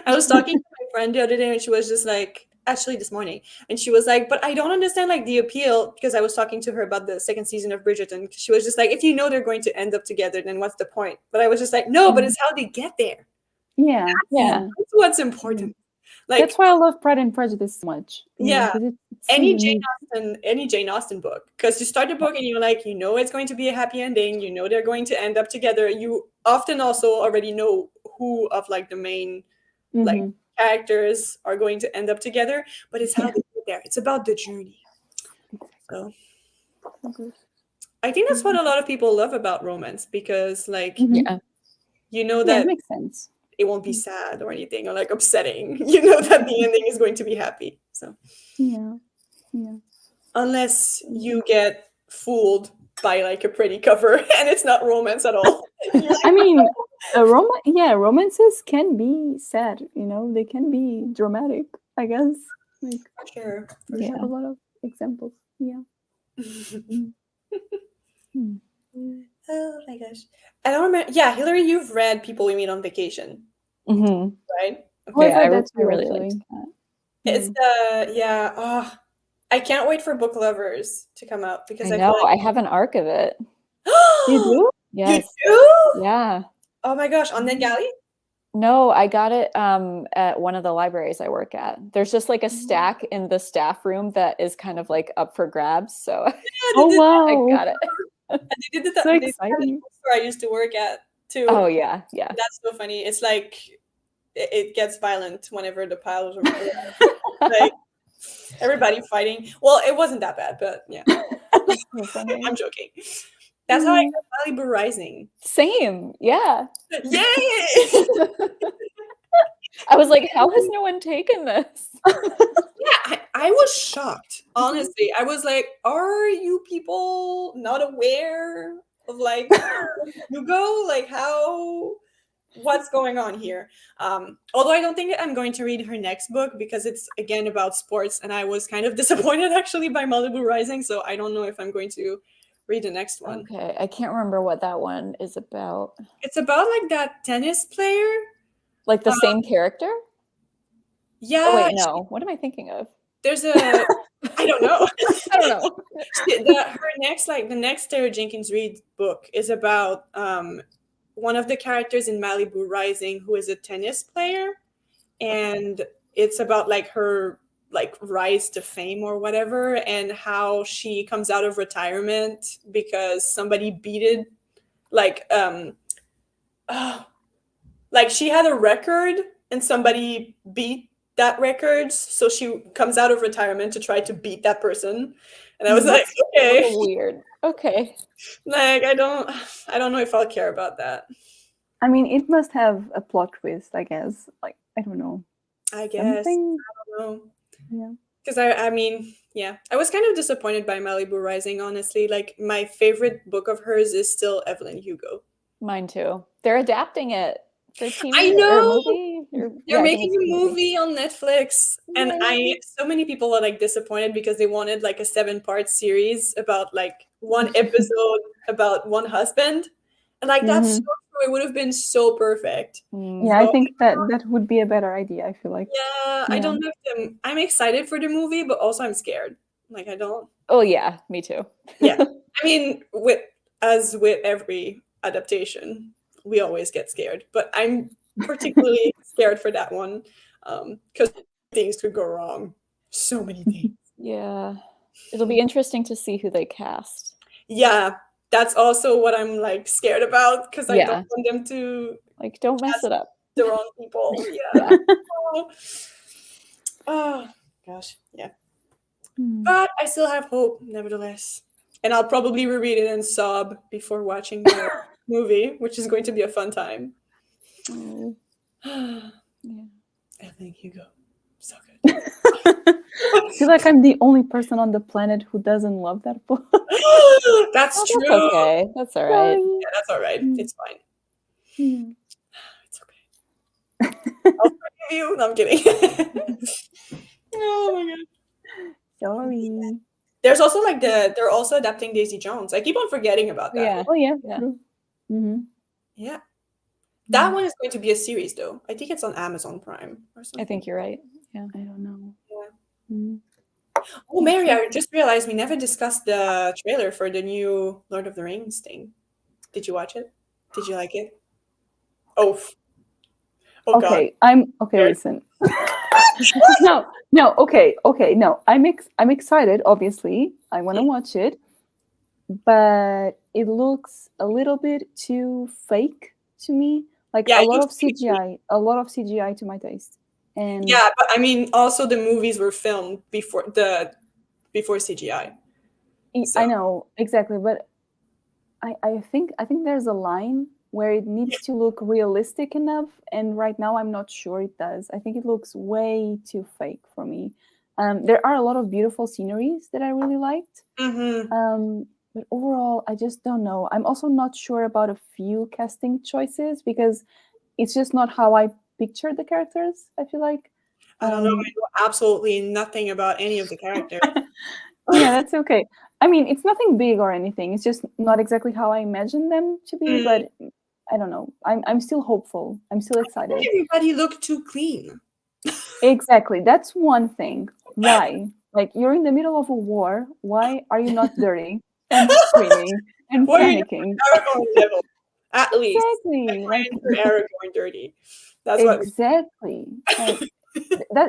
I was talking to my friend the other day and she was just like, actually this morning, and she was like, but I don't understand like the appeal because I was talking to her about the second season of Bridgerton. She was just like, if you know they're going to end up together, then what's the point? But I was just like, no, but Mhm. it's how they get there. Yeah. Yeah. That's what's Yeah. important. That's Like, why I love Pride and Prejudice so much. yeah, Because it's so unique. Any Jane Austen book, because you start the book and you're like, it's going to be a happy ending, they're going to end up together. You often also already know who of like the main like Mm-hmm. characters are going to end up together, but it's how Yeah. they get there. It's about the journey. So Exactly. I think that's what a lot of people love about romance because like Mm-hmm. Yeah. Yeah, it that makes sense. it won't be sad or anything or like upsetting. That the ending is going to be happy. So Yeah. Yeah. unless you get fooled by like a pretty cover and it's not romance at all. You're like, I mean, romances can be sad, they can be dramatic, I guess. Like, for sure, for we have a Yeah. lot of examples. Yeah. sure. Mm. Hmm. Oh my gosh. I don't remember. Yeah, Hillary, you've read People We Meet on Vacation, Mhm. right? Oh, I've Yeah, read that I too, really liked actually. that. It's Mm. yeah. Oh, I can't wait for Book Lovers to come out because I I feel know. I have an arc of it. You like do? you Yes. do? Yeah. Oh my gosh, on NetGalley? No, I got it at one of the libraries I work at. There's just like a Mm. stack in the staff room that is kind of like up for grabs. So Yeah, Oh, they did that. I wow. got it. And they did So that. They did that at the exciting. bookstore I used to work at too. Oh yeah, yeah. That's so funny. It's like it gets violent whenever the piles are like everybody fighting. Well, it wasn't that bad, but yeah. That's so funny. I'm joking. That's how I Yeah. got Malibu Rising. Same. Yeah. Yay! I was like, how has no one taken this? Yeah, I was shocked. Honestly, I was like, "Are you people not aware of like Hugo? Like how? What's going on here?" Although I don't think I'm going to read her next book because it's again about sports, and I was kind of disappointed actually by Malibu Rising. So I don't know if I'm going to read the next one. Okay, I can't remember what that one is about. It's about like that tennis player. Like the Uh, same character? Oh yeah, wait, no. What am I thinking of? there's a I don't know. I don't know. Her next, like the next Sarah Jenkins Reid book is about one of the characters in Malibu Rising who is a tennis player, and it's about like her like rise to fame or whatever, and how she comes out of retirement because somebody beat it, like like she had a record and somebody beat that record, so she comes out of retirement to try to beat that person. And I was like, That's a okay, little weird. Okay. like I don't know if I'll care about that. I mean, it must have a plot twist, I guess. Like, I don't know. I guess Something. I don't know. Yeah. Because I mean, yeah, I was kind of disappointed by Malibu Rising, honestly. Like, my favorite book of hers is still Evelyn Hugo. Mine too. They're adapting it for I TV or know movie. they're I think making it's a movie on Netflix, and Yay. so many people are like disappointed because they wanted like a 7-part series about like one episode about one husband, and like that's so Mhm. true. It would have been so perfect. Yeah, I So think that would be a better idea. I feel like. yeah, I Yeah. don't know if I'm excited for the movie, but also I'm scared. Like I don't. Oh yeah, me too. Yeah, I mean, with every adaptation, we always get scared, but I'm particularly scared for that one because things could go wrong. So many things. Yeah. It'll be interesting to see who they cast. Yeah, that's also what I'm like scared about because I don't Yeah. want them to Like, don't mess it up. the wrong people. Yeah. Yeah. Oh, oh, gosh, yeah. Hmm. But I still have hope, nevertheless. And I'll probably reread it and sob before watching the movie, which is going to be a fun time. Oh, I yeah. think Hugo, so good. I feel like I'm the only person on the planet who doesn't love that book. That's Oh, true. that's okay. That's all right. Sorry. Yeah, that's all right. Mm. It's fine. Yeah. It's okay. I'll forgive you. No, I'm kidding. Oh my god. Sorry. There's also like they're also adapting Daisy Jones. I keep on forgetting about that. Yeah. Oh yeah. Yeah. True. Mm-hmm. Yeah. That one is going to be a series though. I think it's on Amazon Prime or something. I think you're right. Yeah. I don't know. Yeah. Mm. Oh, Mary, I just realized we never discussed the trailer for the new Lord of the Rings thing. Did you watch it? Did you like it? Oh, oh God. Okay, I'm okay. Scared. Listen. No. Okay. No, I'm excited. Obviously, I want to watch it, but it looks a little bit too fake to me. Like Yeah, a it lot of looks fake. CGI to my taste. And Yeah, but I mean, also the movies were filmed before CGI. So. I know exactly, but I think there's a line where it needs to look realistic enough, and right now I'm not sure it does. I think it looks way too fake for me. There are a lot of beautiful sceneries that I really liked, but overall, I just don't know. I'm also not sure about a few casting choices because it's just not how I pictured the characters. I feel like. I don't know. I know absolutely nothing about any of the characters. Yeah, that's okay. I mean, it's nothing big or anything. It's just not exactly how I imagined them to be, but I don't know. I'm still hopeful. I'm still excited. Everybody looked too clean. Exactly. That's one thing. Why? Like, you're in the middle of a war. Why are you not dirty and screaming and Why are you panicking? Aragorn level? At least. Exactly. Like, Aragorn dirty. That's what. exactly. Like,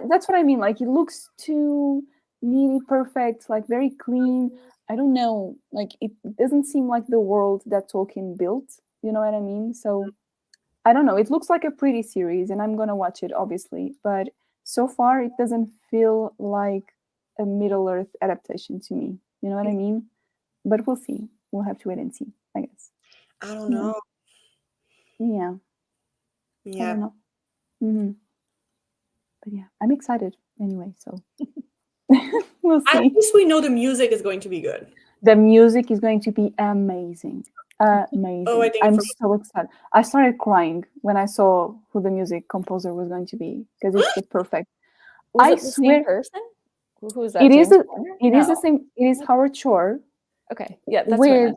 that's what I mean. Like, it looks too neatly perfect, like very clean. I don't know. Like, it doesn't seem like the world that Tolkien built. You know what I mean? So I don't know. It looks like a pretty series, and I'm gonna watch it, obviously. But so far, it doesn't feel like a Middle Earth adaptation to me. You know what I mean? But we'll see. We'll have to wait and see, I guess. I don't know. Yeah. I Yeah. don't know. Mm-hmm. But yeah, I'm excited anyway. So we'll At see. least we know the music is going to be good. The music is going to be amazing. Amazing. Oh, I think I I'm forgot. so excited. I started crying when I saw who the music composer was going to be because it's the perfect. Was I it the swear same person? Who is that? it is. James Horner? It is the No. same. It is Howard Shore Okay. Yeah, that's what I with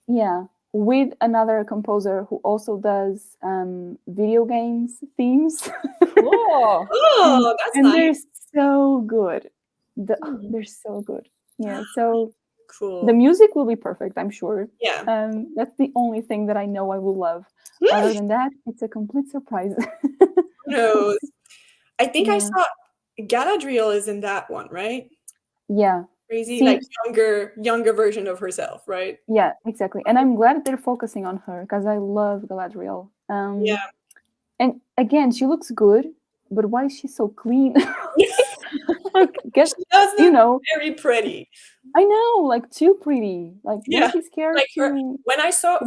meant. with another composer who also does video games themes. Cool. Oh, that's and nice. they're so good. Hmm. They're so good. Yeah. So Cool. The music will be perfect, I'm sure. Yeah. That's the only thing that I know I will love. Other than that, it's a complete surprise. Who knows? I think I Yeah. saw Galadriel is in that one, right? Yeah. Crazy, See- like younger version of herself, right? Yeah, exactly. And I'm glad they're focusing on her because I love Galadriel. Yeah. And again, she looks good, but why is she so clean? Like, She does you look know, very pretty. I know, like too pretty. Like, Yeah, don't be scared like her, to. when I saw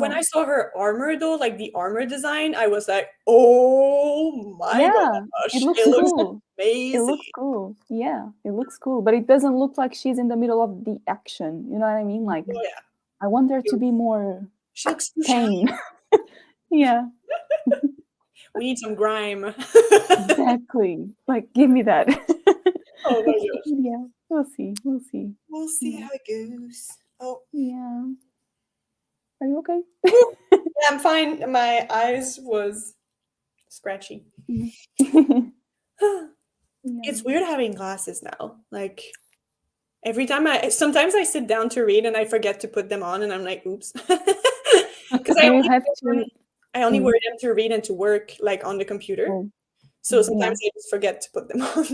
her armor though, like the armor design, I was like, oh my Yeah, gosh, it looks it looks cool. amazing. It looks cool. Yeah, it looks cool, but it doesn't look like she's in the middle of the action. You know what I mean? Like, Oh, yeah. I want her to be more She looks too shy. tame. Yeah, We need some grime. exactly. Like, give me that. Oh my gosh. Yeah, we'll see. We'll see. We'll see Yeah. how it goes. Oh, Yeah. Are you okay? yeah, I'm fine. My eyes was scratchy. Yeah. It's weird having glasses now. Like every time sometimes I sit down to read and I forget to put them on and I'm like, oops. Because Do you have to? I only wear them to read and to work like on the computer. Oh, So sometimes I just forget to put them on.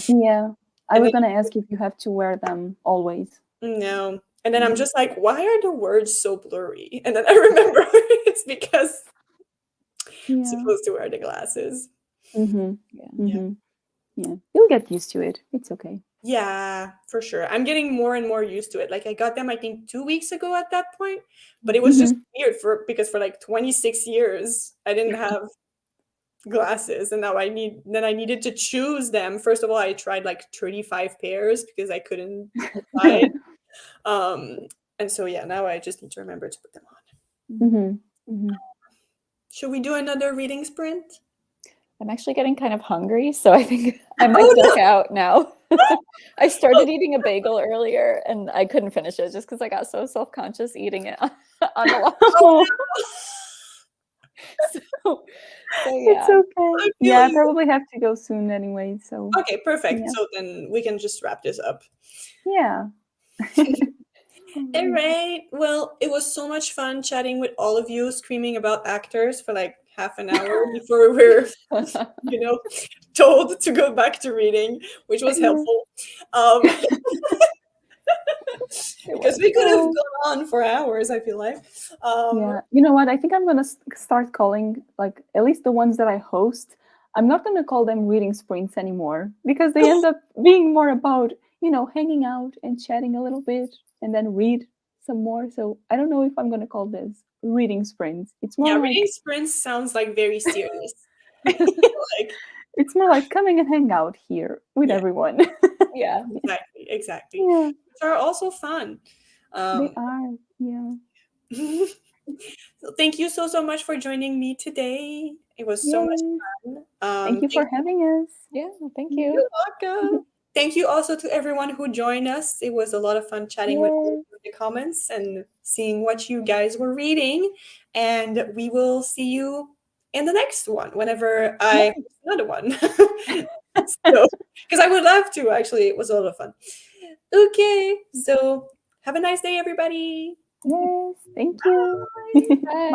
yeah. I And was then- gonna ask if you have to wear them always. No. And then I'm just like, why are the words so blurry? And then I remember it's because I'm Yeah. supposed to wear the glasses. Mm-hmm. Yeah. Mm-hmm. Yeah. You'll get used to it. It's okay. Yeah, for sure. I'm getting more and more used to it. Like I got them, I think 2 weeks ago at that point, but it was just weird because for like 26 years I didn't have glasses, and now I needed to choose them. First of all, I tried like 35 pairs because I couldn't decide. And so yeah, now I just need to remember to put them on. Mm-hmm. Mm-hmm. Should we do another reading sprint? I'm actually getting kind of hungry, so I think I might duck out now. I started eating a bagel earlier and I couldn't finish it just because I got so self-conscious eating it on the walk. So yeah. It's okay. Yeah, I probably have to go soon anyway. So Okay, perfect. Yeah. So then we can just wrap this up. yeah. All right. Well, it was so much fun chatting with all of you, screaming about actors for like half an hour before we were, told to go back to reading, which was helpful. Because we could have gone on for hours, I feel like. Yeah. You know what? I think I'm gonna start calling, like, at least the ones that I host. I'm not gonna call them reading sprints anymore because they end up being more about, hanging out and chatting a little bit and then read some more. So I don't know if I'm gonna call this reading sprints. It's more like reading sprints sounds like very serious. it's more like coming and hang out here with everyone. Yeah. Exactly. Yeah. Which are also fun. They are. Yeah. So thank you so much for joining me today. It was so much fun. Thank you for having us. Yeah, thank you. You're welcome. Thank you also to everyone who joined us. It was a lot of fun chatting with you in the comments and seeing what you guys were reading. And we will see you in the next one whenever I host another one. Because I would love to, actually. It was a lot of fun. Okay, so have a nice day, everybody. Yes, thank you. Bye. Bye.